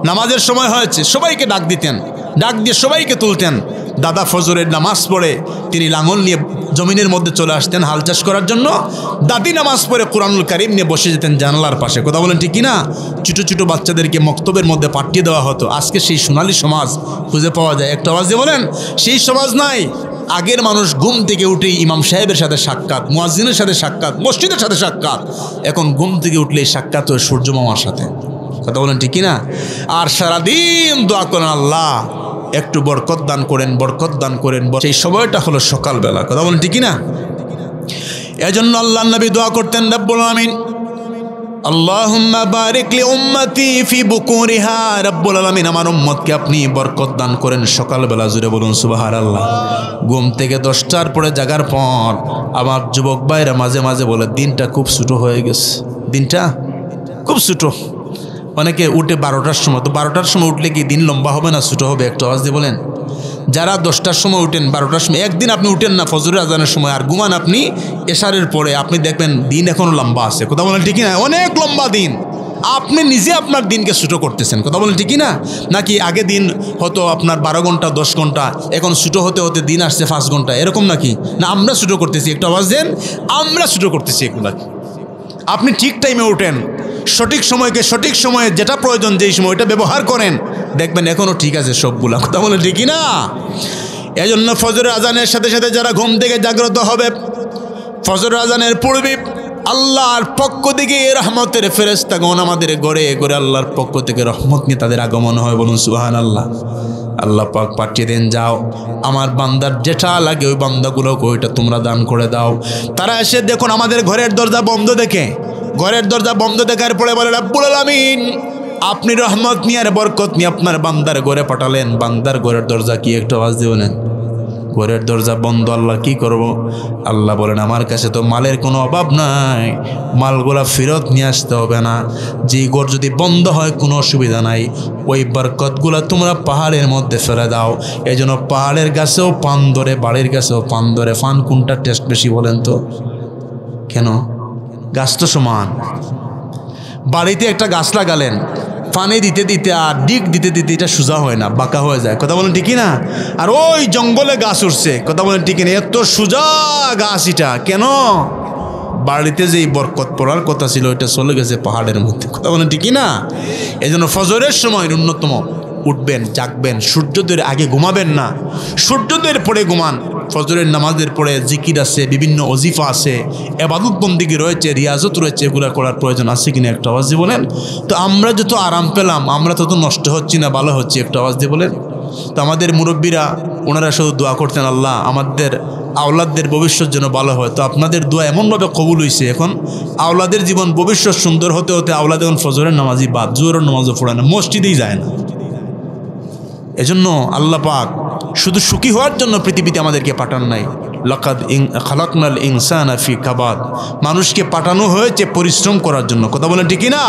নামাজের সময় হয়েছে, সবাইকে ডাক দিতেন, ডাক দিয়ে সবাইকে তুলতেন। দাদা ফজরের নামাজ পড়ে তিনি লাঙ্গল নিয়ে জমিনের মধ্যে চলে আসতেন হাল চাষ করার জন্য। দাদি নামাজ পড়ে কুরআনুল কারীম নিয়ে বসে যেতেন জানালার পাশে। কথা বলেন ঠিক না? ছোটো ছোটো বাচ্চাদেরকে মক্তবের মধ্যে পাঠিয়ে দেওয়া হতো। আজকে সেই সোনালী সমাজ খুঁজে পাওয়া যায়? একটা আওয়াজ দিয়ে বলেন, সেই সমাজ নাই। আগের মানুষ ঘুম থেকে উঠেই ইমাম সাহেবের সাথে সাক্ষাৎ, মুয়াজ্জিনের সাথে সাক্ষাৎ, মসজিদের সাথে সাক্ষাৎ। এখন ঘুম থেকে উঠলেই সাক্ষাৎ হয় সূর্য মামার সাথে। কথা বলেন ঠিক না? আর সারাদিন দোয়া করেন, আল্লাহ একটু বরকত দান করেন, বরকত দান করেন। সেই সময়টা হলো সকালবেলা। কথা বলেন ঠিক না? এজন্য আল্লাহর নবী দোয়া করতেন, রব্বুল আলামিন আল্লাহুম্মা বারিক লি উম্মতি ফি বুকুরিহা। রব্বুল আলামিন আমার উম্মতকে আপনি বরকত দান করেন সকালবেলা। জুড়ে বলুন সুবহানাল্লাহ। ঘুম থেকে 10টার পরে জাগার পর আমার যুবক ভাইরা মাঝে মাঝে বলে দিনটা খুব ছোট হয়ে গেছে, দিনটা খুব ছোট। অনেকে উঠে 12টার সময়, তো 12টার সময় উঠলে কি দিন লম্বা হবে না ছোট হবে? একটু আওয়াজ দিয়ে বলেন। যারা 10টার সময় উঠেন, 12টার সময়, একদিন আপনি উঠেন না ফজরের আজানের সময় আর ঘুমান আপনি এশারের পরে, আপনি দেখবেন দিন এখনো লম্বা আছে। কথা বলেন ঠিক না? অনেক লম্বা দিন। আপনি নিজে আপনার দিনকে ছোট করতেছেন। কথা বলেন ঠিক না? নাকি আগে দিন হতো আপনার 12 ঘন্টা 10 ঘন্টা, এখন ছোট হতে হতে দিন আসছে 5 ঘন্টা, এরকম নাকি? না আমরা ছোট করতেছি? একটু আওয়াজ দেন, আমরা ছোট করতেছি এগুলা। আপনি ঠিক টাইমে উঠেন, সঠিক সময়কে সঠিক সময়ে যেটা প্রয়োজন যেই সময় ওইটা ব্যবহার করেন, দেখবেন এখনও ঠিক আছে সবগুলা। কথা বলে ঠিকই না? এজন্য ফজরের আজানের সাথে সাথে যারা ঘুম থেকে জাগ্রত হবে, ফজরের আজানের পূর্বে আল্লাহর পক্ষ থেকে রহমতের ফেরেশতাগণ আমাদের ঘরে ঘরে আল্লাহর পক্ষ থেকে রহমত নিয়ে তাদের আগমন হয়। বলুন সুবহানাল্লাহ। আল্লাহ পাক পাঠিয়ে দেন, যাও আমার বান্দার যেটা লাগে ওই বান্দাগুলোকে ওইটা তোমরা দান করে দাও। তারা এসে দেখুন আমাদের ঘরের দরজা বন্ধ দেখে, ঘরের দরজা বন্ধ দেখার পরে বলে, রব্বুল আলামিন আপনি রহমত নিয়ে আর বরকত নিয়ে আপনার বান্দার ঘরে পাঠালেন, বান্দার ঘরের দরজা কি? একটু আওয়াজ দিবেন। ঘরের দরজা বন্ধ, আল্লাহ কি করব? আল্লাহ বলেন আমার কাছে তো মালের কোনো অভাব নাই, মালগুলা ফেরত নিয়ে আসতে হবে না। যে ঘর যদি বন্ধ হয় কোনো অসুবিধা নাই, ওই বরকতগুলা তোমরা পাহাড়ের মধ্যে ফেলে দাও। এই জন্য পাহাড়ের গাছেও পান ধরে, বাড়ির গাছেও পান ধরে। পান কোনটা টেস্ট বেশি বলেন তো? কেন? গাছ তো সমান। বাড়িতে একটা গাছ লাগালেন, পানি দিতে দিতে আর ডিগ দিতে দিতে এটা সোজা হয় না, বাঁকা হয়ে যায়। কথা বলেন ঠিকই না? আর ওই জঙ্গলে গাছ উঠছে, কথা বলেন ঠিকই না? এত সোজা গাছ, এটা কেন? বাড়িতে যেই বরকত পড়ার কথা ছিল ওইটা চলে গেছে পাহাড়ের মধ্যে। কথা বলেন ঠিকই না? এই জন্য ফজরের সময় ন্যূনতম উঠবেন, জাগবেন, সূর্যোদয়ের আগে ঘুমাবেন না, সূর্যোদয়ের পরে ঘুমান। ফজরের নামাজের পরে জিকির আছে, বিভিন্ন ওজিফা আছে, ইবাদত বন্দেগী রয়েছে, রিয়াজত রয়েছে, এগুলো করার প্রয়োজন আছে কিনা? একটা আওয়াজ দিয়ে বলেন। তো আমরা যত আরাম পেলাম, আমরা তত নষ্ট হচ্ছি না ভালো হচ্ছি? একটা আওয়াজ দিয়ে বলেন। তো আমাদের মুরব্বীরা ওনারা শুধু দোয়া করতেন, আল্লাহ আমাদের আওলাদদের ভবিষ্যৎ যেন ভালো হয়। তো আপনাদের দোয়া এমনভাবে কবুল হয়েছে, এখন আওলাদের জীবন ভবিষ্যৎ সুন্দর হতে হতে আওলাদ এখন ফজরের নামাজই বাদ, জোহরের নামাজও পড়ে না, মসজিদেই যায় না। এজন্য আল্লাহ পাক শুধু সুখী হওয়ার জন্য পৃথিবীতে আমাদেরকে পাঠান নাই। লাকাদ খালাকনাল ইনসানা ফি কাবাদ, মানুষকে পাঠানো হয়েছে পরিশ্রম করার জন্য। কথা বলেন ঠিকই না?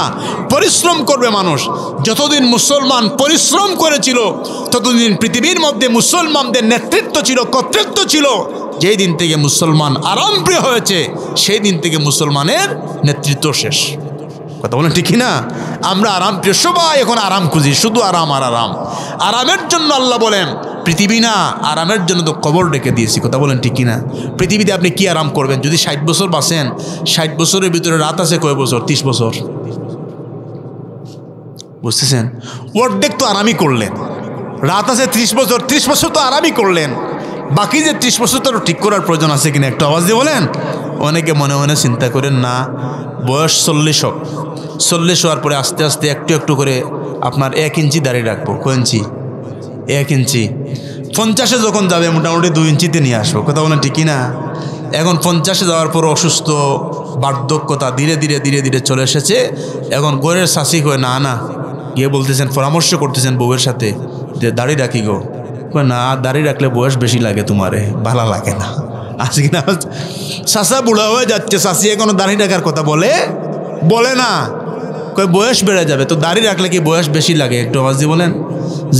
পরিশ্রম করবে মানুষ। যতদিন মুসলমান পরিশ্রম করেছিল ততদিন পৃথিবীর মধ্যে মুসলমানদের নেতৃত্ব ছিল, কর্তৃত্ব ছিল। যেই দিন থেকে মুসলমান আরামপ্রিয় হয়েছে সেই দিন থেকে মুসলমানের নেতৃত্ব শেষ। কথা বলেন ঠিকই না? আমরা আরাম প্রিয়, সবাই এখন আরাম খুঁজি, শুধু আরাম আর আরাম। আরামের জন্য আল্লাহ বলেন পৃথিবী না, আরামের জন্য তো কবর রেখে দিয়েছি। কথা বলেন ঠিক কিনা? পৃথিবীতে আপনি কি আরাম করবেন? যদি 60 বছর বাঁচেন, 60 বছরের ভিতরে রাত আছে কয় বছর? 30 বছর। বুঝতেছেন? অর্ধেক তো আরামই করলেন। রাত আছে 30 বছর, 30 বছর তো আরামই করলেন। বাকি যে 30 বছর তো ঠিক করার প্রয়োজন আছে কিনা একটু আওয়াজ দিয়ে বলেন। অনেকে মনে মনে চিন্তা করেন না, বয়স 40 হোক, 40 হওয়ার পরে আস্তে আস্তে একটু একটু করে আপনার 1 ইঞ্চি দাঁড়িয়ে রাখবো। কয় ইঞ্চি? 1 ইঞ্চি। 50-এ যখন যাবে মোটামুটি 2 ইঞ্চিতে নিয়ে আসবো। কথা বলেন ঠিক কিনা? এখন 50-এ যাওয়ার পর অসুস্থ, বার্ধক্যতা ধীরে ধীরে ধীরে ধীরে চলে এসেছে। এখন ঘরের শাসি কয় না না, গিয়ে বলতেছেন, পরামর্শ করতেছেন বউয়ের সাথে যে দাড়ি রাখি গো। কয় না, দাড়ি রাখলে বয়স বেশি লাগে, তোমারে ভালো লাগে না। আজ কিনা চাচা বুড়া হয়ে যাচ্ছে, চাষি এখনো দাড়ি রাখার কথা বলে না। কয় বয়স বেড়ে যাবে, তো দাড়ি রাখলে কি বয়স বেশি লাগে? একটু আওয়াজ দিয়ে বলেন।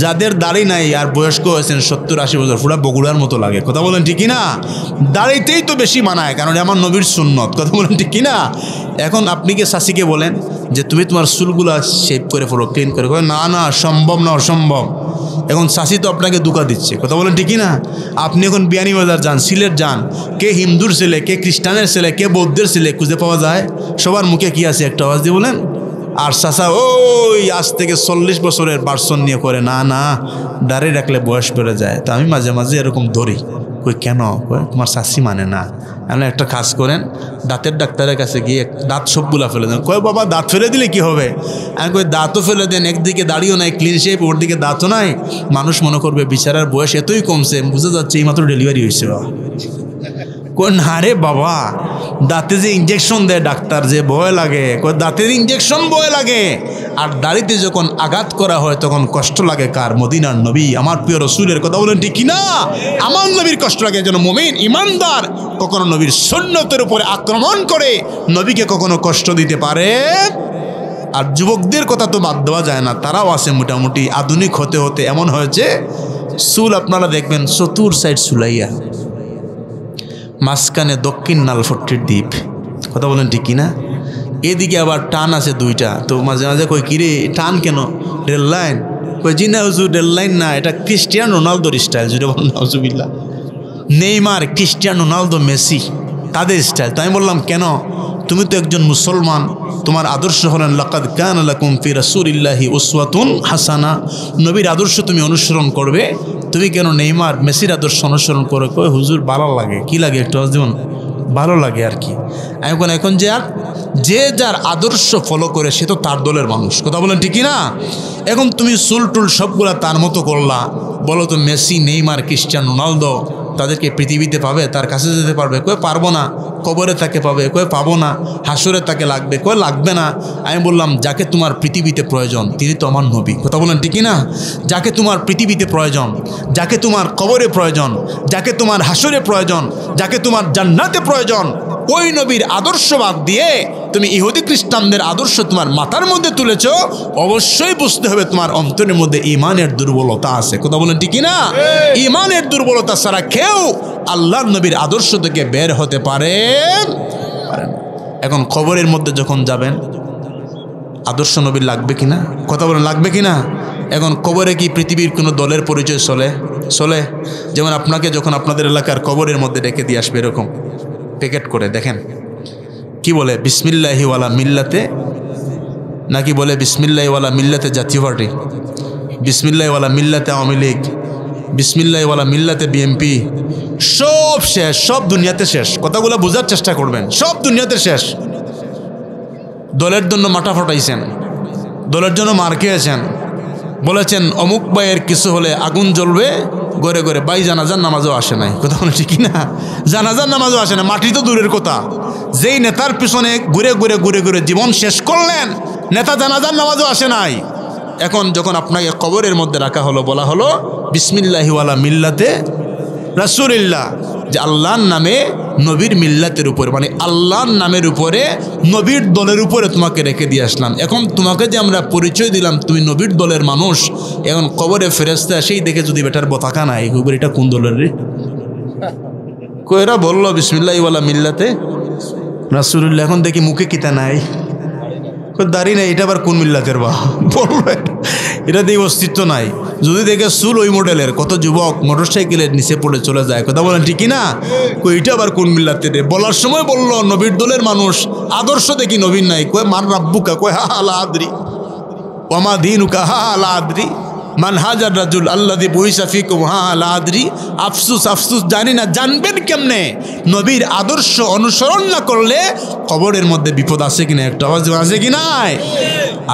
যাদের দাড়ি নাই আর বয়স্ক হয়েছেন 70-80 বছর, পুরা বগুড়ার মতো লাগে। কথা বলেন ঠিক কিনা? দাড়িতেই তো বেশি মানায়, কারণ আমার নবীর সুন্নত। কথা বলেন ঠিক কিনা? এখন আপনি কি শাসিকে বলেন যে তুমি তোমার চুলগুলা শেভ করে ফেলো, ক্লিন করে। না না, সম্ভব না, অসম্ভব। এখন শাসি তো আপনাকে ধোঁকা দিচ্ছে। কথা বলেন ঠিক কিনা? আপনি এখন বিয়ানীবাজার যান, সিলেট যান, কে হিন্দুর ছেলে, কে খ্রিস্টানের ছেলে, কে বৌদ্ধের ছেলে খুঁজে পাওয়া যায়। সবার মুখে কি আছে একটা আওয়াজ দিয়ে বলেন। আর চাচা ওই আজ থেকে 40 বছরের ভার্সন নিয়ে করে না না, দাঁড়িয়ে রাখলে বয়স বেড়ে যায়। তো আমি মাঝে মাঝে এরকম ধরি, কই কেন? কই তোমার শাশি মানে না। আপনি একটা কাজ করেন, দাঁতের ডাক্তারের কাছে গিয়ে দাঁত সবগুলা ফেলে দেন। কয় বাবা দাঁত ফেলে দিলে কি হবে? আমি কই দাঁতও ফেলে দেন, একদিকে দাড়িও নাই, ক্লিন শেপ, ওর দিকে দাঁতও নাই, মানুষ মনে করবে বিচারার বয়স এতই কমছে, বুঝা যাচ্ছে এইমাত্র ডেলিভারি হয়েছে। কই না রে বাবা, দাঁতে যে ইঞ্জেকশন দেয় ডাক্তার, যে ভয় লাগে। কই দাঁতের ইঞ্জেকশন ভয় লাগে, আর দাড়িতে যখন আঘাত করা হয় তখন কষ্ট লাগে কার? মদিনার নবী, আমার প্রিয় রসুলের। কথা বলেন ঠিক কিনা? আমার নবীর কষ্ট লাগে। যেন মুমিন ইমানদার কখনো নবীর সুন্নতের উপরে আক্রমণ করে নবীকে কখনো কষ্ট দিতে পারে। আর যুবকদের কথা তো বাদ দেওয়া যায় না, তারাও আছে মোটামুটি আধুনিক হতে হতে এমন হয়েছে, চুল আপনারা দেখবেন চতুর সাইড চুলাইয়া, মাঝখানে দক্ষিণ নালফট্টির দ্বীপ। কথা বলেন ঠিক কিনা? এদিকে আবার টান আছে 2টা। তো মাঝে মাঝে কই কিরে টান কেন? Rail line? কই জি না হুজুর, রেল লাইন না, এটা ক্রিস্টিয়ানো রোনালদোর স্টাইল। জুড়ে বলুন নাউজুবিল্লাহ। নেইমার, ক্রিস্টিয়ানো রোনালদো, মেসি, তাদের স্টাইল। তাই বললাম কেন? তুমি তো একজন মুসলমান, তোমার আদর্শ হলেন লাকাদ কানা লাকুম ফি রাসূলিল্লাহি উসওয়াতুন হাসানা। নবীর আদর্শ তুমি অনুসরণ করবে। তুমি কেন নেইমার, মেসির আদর্শ অনুসরণ করে? কই হুজুর ভালো লাগে। কি লাগে একটু জীবন ভালো লাগে আর কি। এখন যে যার আদর্শ ফলো করে সে তো তার দলের মানুষ। কথা বলেন ঠিক না? এখন তুমি চুল টুল সবগুলা তার মতো করলা, বলো তো মেসি, নেইমার, ক্রিস্টিয়ানো রোনালদো তাদেরকে পৃথিবীতে পাবে? তার কাছে যেতে পারবে? কই পারবো না। কবরে তাকে পাবে? কই পাবো না। হাসরে তাকে লাগবে? কই লাগবে না। আমি বললাম যাকে তোমার পৃথিবীতে প্রয়োজন তিনি তো আমার নবী। কথা বলেন ঠিক না? যাকে তোমার পৃথিবীতে প্রয়োজন, যাকে তোমার কবরে প্রয়োজন, যাকে তোমার হাসরে প্রয়োজন, যাকে তোমার জান্নাতে প্রয়োজন, ওই নবীর আদর্শ বাদ দিয়ে তুমি ইহুদি খ্রিস্টানদের আদর্শ তোমার মাথার মধ্যে তুলেছ, অবশ্যই বুঝতে হবে তোমার অন্তরের মধ্যে ইমানের দুর্বলতা আছে। কথা বলেন ঠিক না? ইমানের দুর্বলতা ছাড়া কেউ আল্লাহর নবীর আদর্শ থেকে বের হতে পারে। এখন কবরের মধ্যে যখন যাবেন, আদর্শ নবীর লাগবে কিনা? কথা বলেন লাগবে কিনা? এখন কবরে কি পৃথিবীর কোনো দলের পরিচয় চলে? যেমন আপনাকে যখন আপনাদের এলাকার কবরের মধ্যে ডেকে দিয়ে আসবে এরকম প্যাকেট করে, দেখেন কি বলে বিসমিল্লাহি ওয়ালা মিল্লাতে, নাকি বলে বিসমিল্লাহি ওয়ালা মিল্লাতে জাতীয় পার্টি, বিসমিল্লাহি ওয়ালা মিল্লাতে আওয়ামী লীগ, বিসমিল্লাহি ওয়ালা মিল্লাতে বিএনপি। সব শেষ, সব দুনিয়াতে শেষ। কথাগুলো বোঝার চেষ্টা করবেন, সব দুনিয়াতে শেষ। দলের জন্য মাথা ফাটাইছেন, দলের জন্য মার খেয়েছেন, বলেছেন অমুক ভাইয়ের কিছু হলে আগুন জ্বলবে ঘরে ঘরে। ভাই জানাজার নামাজও আসে নাই। কথা বলে ঠিক না? জানাজার নামাজও আসে না, মাটি তো দূরের কথা। যেই নেতার পিছনে ঘুরে ঘুরে ঘুরে ঘুরে জীবন শেষ করলেন, নেতা জানাজার নামাজও আসে নাই। এখন যখন আপনাকে কবরের মধ্যে রাখা হলো, বলা হলো বিসমিল্লাহি ওয়ালা মিল্লাতে রাসূলিল্লাহ, যে আল্লাহর নামে নবীর মিল্লাতের উপরে, মানে আল্লাহর নামের উপরে নবীর দলের উপরে তোমাকে রেখে দিয়ে আসলাম। এখন তোমাকে যে আমরা পরিচয় দিলাম তুমি নবীর দলের মানুষ, এখন কবরে ফেরেশতা সেই দেখে যদি বেটার বতাকা নাই, এটা কোন দলের রে? কইরা বললো বিসমিল্লাহি ওয়ালা মিল্লাতে রাসূলুল্লাহ। এখন দেখি মুখে কিতা নাই, দাড়ি নাই, এটা আবার কোন মিল্লাতের বা বলবে, এটা দিয়ে অস্তিত্ব নাই। যদি দেখে চুল ওই মডেলের, কত যুবক মোটরসাইকেলের নিচে পড়ে চলে যায়, কথা বলেন ঠিক না? এটা আবার কোন মিল্লাতের? বলার সময় বলল নবীর দলের মানুষ, আদর্শ দেখি নবীর নাই। কয় মান রাব্বুকা, কয় হা আলা আদরি, ওমা দীনুকা হা আলা আদরি, মান হাজার রাজুল আল্লাযী বুইসা ফীকুম হা আলা আদরি। আফসুস আফসুস, জানি না। জানবেন কেমনে? নবীর আদর্শ অনুসরণ না করলে কবরের মধ্যে বিপদ আছে কিনা, একটা আওয়াজ আছে কি নাই?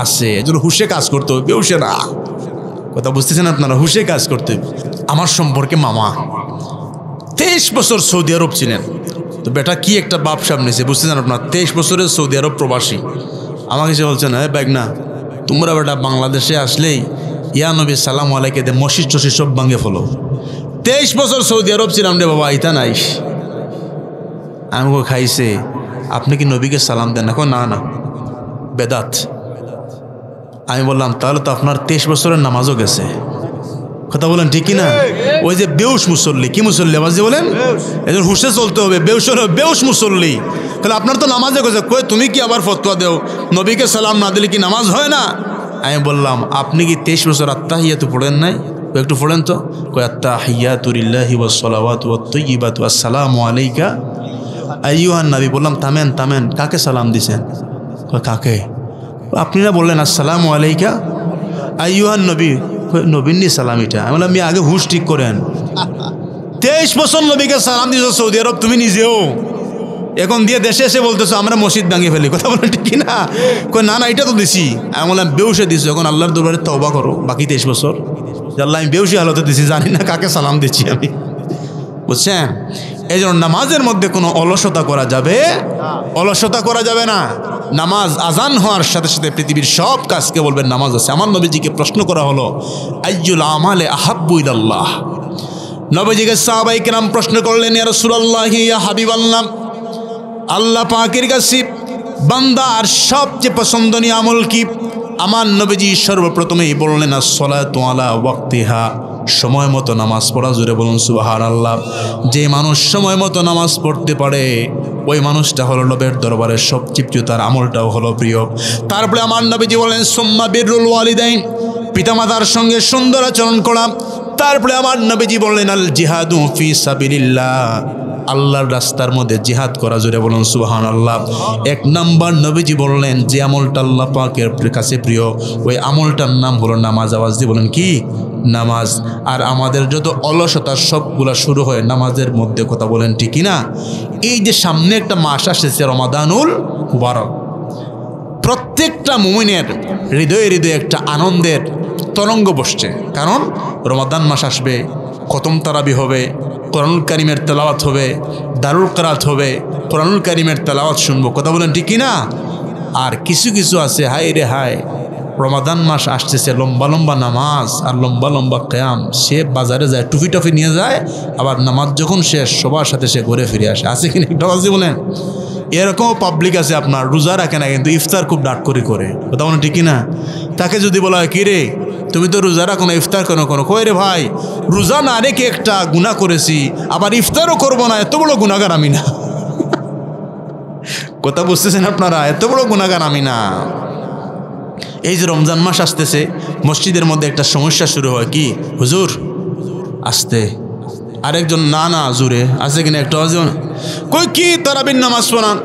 আছে। এজন্য হুশে কাজ করতে হবে, বেহুশে না। কথা বুঝতেছেন আপনারা? হুশে কাজ করতে হবে। আমার সম্পর্কে মামা 23 বছর সৌদি আরব ছিলেন, তো বেটা কি একটা বাপ সামনে নিয়েছে, বুঝতেছেন আপনার? 23 বছরের সৌদি আরব প্রবাসী আমাকে সে বলছেন, হ্যাঁ ব্যাগ না, তোমরা বেটা বাংলাদেশে আসলেই ইয়া নবী সালাম আলাইকে দে মসজিদ টসিদ সব ভাঙে ফেলো। 23 বছর সৌদি আরব ছিলাম রে বাবা, ইতা নাই। আমি খাইছে, আপনি কি নবীকে সালাম দেন? এখন না না, বেদাত। আমি বললাম তাহলে তো আপনার 23 বছরের নামাজও গেছে। কথা বলেন ঠিক কিনা? ওই যে বেউস মুসল্লি, কি মুসল্লি আবার যে বলেন, এজন হুশে চলতে হবে। বেউস মুসল্লি, তাহলে আপনার তো নামাজে গেছে। কই তুমি কি আবার ফতোয়া দেও নবীকে সালাম না দিলে কি নামাজ হয় না? আমি বললাম আপনি কি 23 বছর আত্তাহিয়াতু পড়েন নাই? একটু পড়েন তো। কই আত্তাহিয়াতু লিল্লাহি ওয়াস সালাওয়াতু ওয়াত তাইয়্যিবাতু আসসালামু আলাইকা আইয়ুহান নবী। বললাম থামেন থামেন, কাকে সালাম দিছেন? কই কাকে? আপনারা বললেন আসসালামু আলাইকা আইয়ুহান নবী। নবীনী সালাম এটা। আমি বললাম আগে হুশ ঠিক করেন। 23 বছর নবীকে সালাম দিয়েছো সৌদি আরব, তুমি নিজেও এখন দিয়ে দেশে এসে বলতেছো আমরা মসজিদ ভাঙিয়ে ফেলি। কথা বলেন ঠিক কিনা? কই না না, এটা তো দিছি। আমি বললাম বেউসে দিছো, এখন আল্লাহর দরবারে তওবা করো। বাকি 23 বছর আল্লাহ আমি বেউসি হালতে দিছি, জানি না কাকে সালাম দিচ্ছি আমি, বুঝছেন? এই জন্য নামাজের মধ্যে কোনো অলসতা করা যাবে, অলসতা করা যাবে না। নামাজ আজান হওয়ার সাথে সাথে পৃথিবীর সব কাজকে বলবেন নামাজ আছে। আমার নবীজিকে প্রশ্ন করা হলো আইয়ুল আমালে আহাব্বু ইলাল্লাহ। নবীজিকে সাহাবায়ে কেরাম প্রশ্ন করলেন, ইয়া রাসূলুল্লাহ ইয়া হাবিবাল্লাহ, আল্লাহ পাকের কাছে বান্দার সবচেয়ে পছন্দনীয় আমল কি? আমার নবীজি সর্বপ্রথমেই বললেন আসসালাতু আলা ওয়াক্তিহা, সময় মতো নামাজ পড়া। জোরে বলুন সুবহানাল্লাহ। যে মানুষ সময় মতো নামাজ পড়তে পারে ওই মানুষটা হলো নবীর দরবারে সবচেয়ে প্রিয়, তার আমলটাও হলো প্রিয়। তারপরে আমার নবীজি বললেন সুম্মা বিররুল ওয়ালিদাইন, পিতামাতার সঙ্গে সুন্দর আচরণ করা। তারপরে আমার নবীজি বললেন আল জিহাদু ফি সাবিলিল্লাহ, আল্লাহর রাস্তার মধ্যে জিহাদ করা। জোরে বলুন সুবহানাল্লাহ। 1 নাম্বার নবীজি বললেন যে আমলটা আল্লাহ পাকের কাছে প্রিয় ওই আমলটার নাম হলো নামাজ। আওয়াজ দিয়ে বলেন কি? নামাজ। আর আমাদের যত অলসতা সবগুলা শুরু হয় নামাজের মধ্যে। কথা বলেন ঠিক না? এই যে সামনে একটা মাস আসছে রমাদানুল মুবারক, প্রত্যেকটা মুমিনের হৃদয়ে হৃদয়ে একটা আনন্দের তরঙ্গ বসছে। কারণ রমাদান মাস আসবে, খতম তারাবি হবে, কোরআনুল কারীমের তেলাওয়াত হবে, দারুল কিরাত হবে, কোরআনুল কারীমের তেলাওয়াত শুনবো। কথা বলেন ঠিক কি না? আর কিছু কিছু আছে হায় রে হায়, রমাদান মাস আসতেছে, লম্বা লম্বা নামাজ আর লম্বা লম্বা কিয়াম, সে বাজারে যায় টুপি টফি নিয়ে যায়, আবার নামাজ যখন শেষ সবার সাথে সে ঘুরে ফিরে আসে। আছে কিনা একটা বাজি বলেন? এরকমও পাবলিক আছে আপনার রোজা রাখে না কিন্তু ইফতার খুব ডাট করে করে। কথা বলেন ঠিক না? তাকে যদি বলা হয় কিরে তুমি তো রোজা রাখো না, ইফতার কেন করো? কই রে ভাই, রোজা না রেখে একটা গুনাহ করেছি, আবার ইফতারও করবো না, এত বড় গুনাহগার আমি না। কথা বুঝতেছেন আপনারা? এত বড় গুনাহগার আমি না। এই যে রমজান মাস আসতেছে, মসজিদের মধ্যে একটা সমস্যা শুরু হয় কি? হুজুর আসতে, আরেকজন না না জুড়ে আছে কিনা একটা কই কি তারাবির নামাজ পড়ান।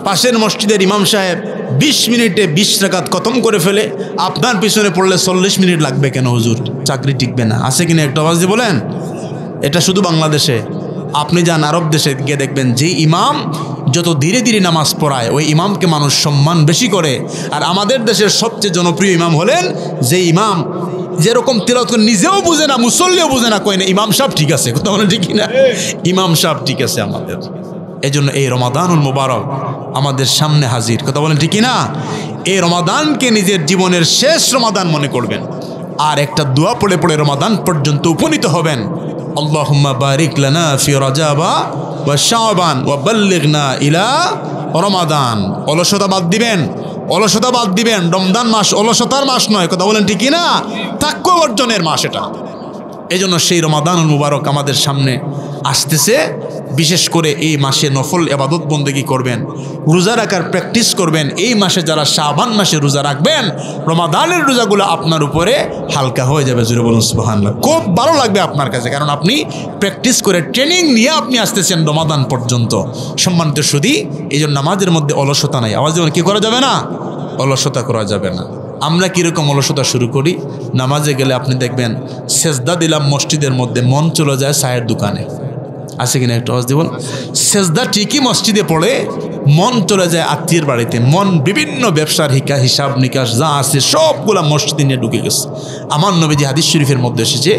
পাশের মসজিদের ইমাম সাহেব 20 মিনিটে 20 রাকাত খতম করে ফেলে, আপনার পিছনে পড়লে 40 মিনিট লাগবে কেন হুজুর? চাকরি টিকবে না। আছে কিনা একটা আওয়াজ দিয়ে বলেন? এটা শুধু বাংলাদেশে, আপনি যান আরব দেশে গিয়ে দেখবেন যে ইমাম যত ধীরে ধীরে নামাজ পড়ায় ওই ইমামকে মানুষ সম্মান বেশি করে। আর আমাদের দেশের সবচেয়ে জনপ্রিয় ইমাম হলেন যে ইমাম যেরকম তিলাওয়াত করে নিজেও বুঝে না, মুসল্লিও বুঝে না, কই না ইমাম সাহেব ঠিক আছে। কথা বলেন ঠিক না? ইমাম সাহেব ঠিক আছে আমাদের। এই জন্য এই রমাদানুল মুবারক আমাদের সামনে হাজির। কথা বলেন ঠিক না? এই রমাদানকে নিজের জীবনের শেষ রমাদান মনে করবেন, আর একটা দোয়া পড়ে পড়ে রমাদান পর্যন্ত উপনীত হবেন। আল্লাহুম্মা বারিক লানা ফি রাজাবা ওয়া শাবান ওয়া বাল্লিগনা ইলা রমাদান। অলসতা বাদ দিবেন, অলসতা বাদ দিবেন। রমজান মাস অলসতার মাস নয়। কথা বলেন ঠিক না? তাকওয়া অর্জনের মাস এটা। এই জন্য সেই রমাদানুল মুবারক আমাদের সামনে আসতেছে। বিশেষ করে এই মাসে নফল ইবাদত বন্দেগী করবেন, রোজা রাখার প্র্যাকটিস করবেন। এই মাসে যারা শাবান মাসে রোজা রাখবেন, রমাদানের রোজাগুলো আপনার উপরে হালকা হয়ে যাবে। জোরে বলুন সুবহানাল্লাহ। খুব ভালো লাগবে আপনার কাছে, কারণ আপনি প্র্যাকটিস করে ট্রেনিং নিয়ে আপনি আসতেছেন রমাদান পর্যন্ত। সম্মানিত সুধী, এই জন্য নামাজের মধ্যে অলসতা নাই। আওয়াজ যেমন কী করা যাবে না, অলসতা করা যাবে না। আমরা কীরকম অলসতা শুরু করি, নামাজে গেলে আপনি দেখবেন সেজদা দিলাম মসজিদের মধ্যে, মন চলে যায় চায়ের দোকানে। আছে কিনা একটু আওয়াজ দিব। সেজদা ঠিকই মসজিদে পড়ে, মন চলে যায় আত্মীয়ের বাড়িতে, মন বিভিন্ন ব্যবসার হিসাব নিকাশ যা আছে সবগুলা মসজিদে নিয়ে ঢুকে গেছে। আমার নবীজি হাদিস শরীফের মধ্যে এসেছে,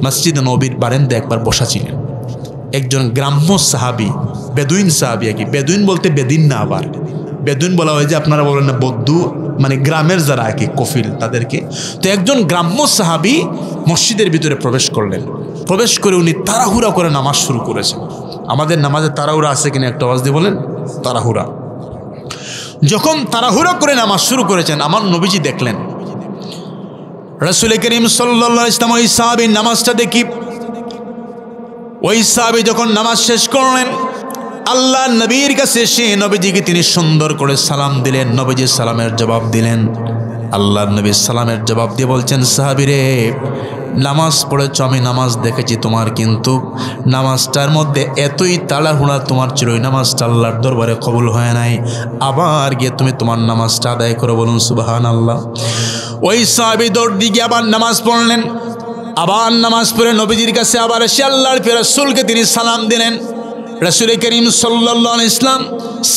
মসজিদে নবীর বারান্দায় একবার বসা ছিলেন একজন গ্রাম্য সাহাবি, বেদুইন সাহাবি। আর কি বেদুইন বলতে বেদিন না, আবার বেদুইন বলা হয় যে আপনারা বলেন না বদ্দু, মানে গ্রামের যারা আর কি কফিল তাদেরকে। তো একজন গ্রাম্য সাহাবি মসজিদের ভিতরে প্রবেশ করলেন। প্রবেশ করে উনি তাড়াহুড়া করে নামাজ শুরু করেছেন। আমাদের নামাজে তাড়াহুড়া আছে কিনা একটা আওয়াজ দিয়ে বলেন। তাড়াহুড়া। যখন তাড়াহুড়া করে নামাজ শুরু করেছেন, আমার নবীজি দেখলেন রাসূল করিম সাল্লাল্লাহু আলাইহি ওয়াসাল্লাম ওই সাহাবীর নামাজটা দেখি, ওই সাহাবী যখন নামাজ শেষ করলেন, আল্লাহ নবীর কাছে এসে নবীজিকে তিনি সুন্দর করে সালাম দিলেন। নবীজি সালামের জবাব দিলেন। আল্লাহ নবী সালামের জবাব দিয়ে বলছেন, সাহাবীরে নামাজ পড়েছ, আমি নামাজ দেখেছি তোমার, কিন্তু নামাজটার মধ্যে এতই তাড়াহুড়া তোমার ছিল, ওই নামাজটা আল্লাহর দরবারে কবুল হয় নাই। আবার গিয়ে তুমি তোমার নামাজটা আদায় করো। বলুন সুবহানাল্লাহ। ওই সাহাবী দৌড় দিয়ে আবার নামাজ পড়লেন। আবার নামাজ পড়ে নবীজির কাছে আবার এসে আল্লাহর রাসূলকে তিনি সালাম দিলেন। রাসূল করিম সাল্লাল্লাহু আলাইহি ওয়াসাল্লাম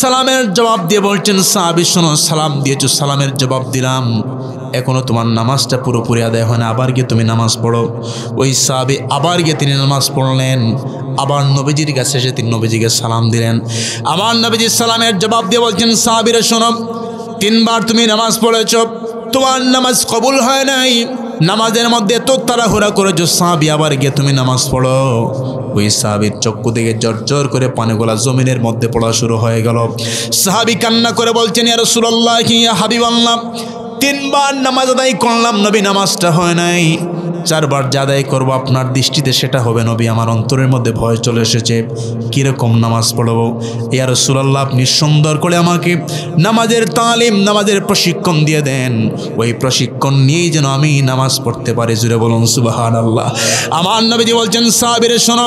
সালামের জবাব দিয়ে বলছেন, সাহাবী শোনো, সালাম দিয়েছো, সালামের জবাব দিলাম, এখনো তোমার নামাজটা পুরোপুরি আদায় হয় না, আবার গিয়ে তুমি নামাজ পড়ো। ওই সাহাবী আবার গিয়ে তিনি নামাজ পড়লেন। আবার নবীজির কাছে এসে তিনি নবীজিকে সালাম দিলেন। আমার নবীজি সালামের জবাব দিয়ে বলছেন, সাহাবীরা শোনো, 3 বার তুমি নামাজ পড়েছ, তোমার নামাজ কবুল হয় নাই। নামাজের মধ্যে তো তাড়াহুড়া করেছো, সাহাবী আবার গিয়ে তুমি নামাজ পড়ো। ওই সাহাবীর চক্ষু থেকে জর্জর করে পানিগুলা জমিনের মধ্যে পড়া শুরু হয়ে গেল। সাহাবী কান্না করে বলছেন, ইয়া রাসূলুল্লাহ, ইয়া হাবিবাল্লাহ, 3 বার নামাজ আদায় করলাম, নবী নামাজটা হয় নাই। 4 বার যা আদায় করবো আপনার দৃষ্টিতে সেটা হবে নবী। আমার অন্তরের মধ্যে ভয় চলে এসেছে, কীরকম নামাজ পড়বো। ইয়া রাসূলুল্লাহ, আপনি সুন্দর করে আমাকে নামাজের তালিম, নামাজের প্রশিক্ষণ দিয়ে দেন, ওই প্রশিক্ষণ নিয়েই যেন আমি নামাজ পড়তে পারি। জুড়ে বলুন সুবহানাল্লাহ। আমার নবীজি বলছেন, সাহাবীরে শোনো,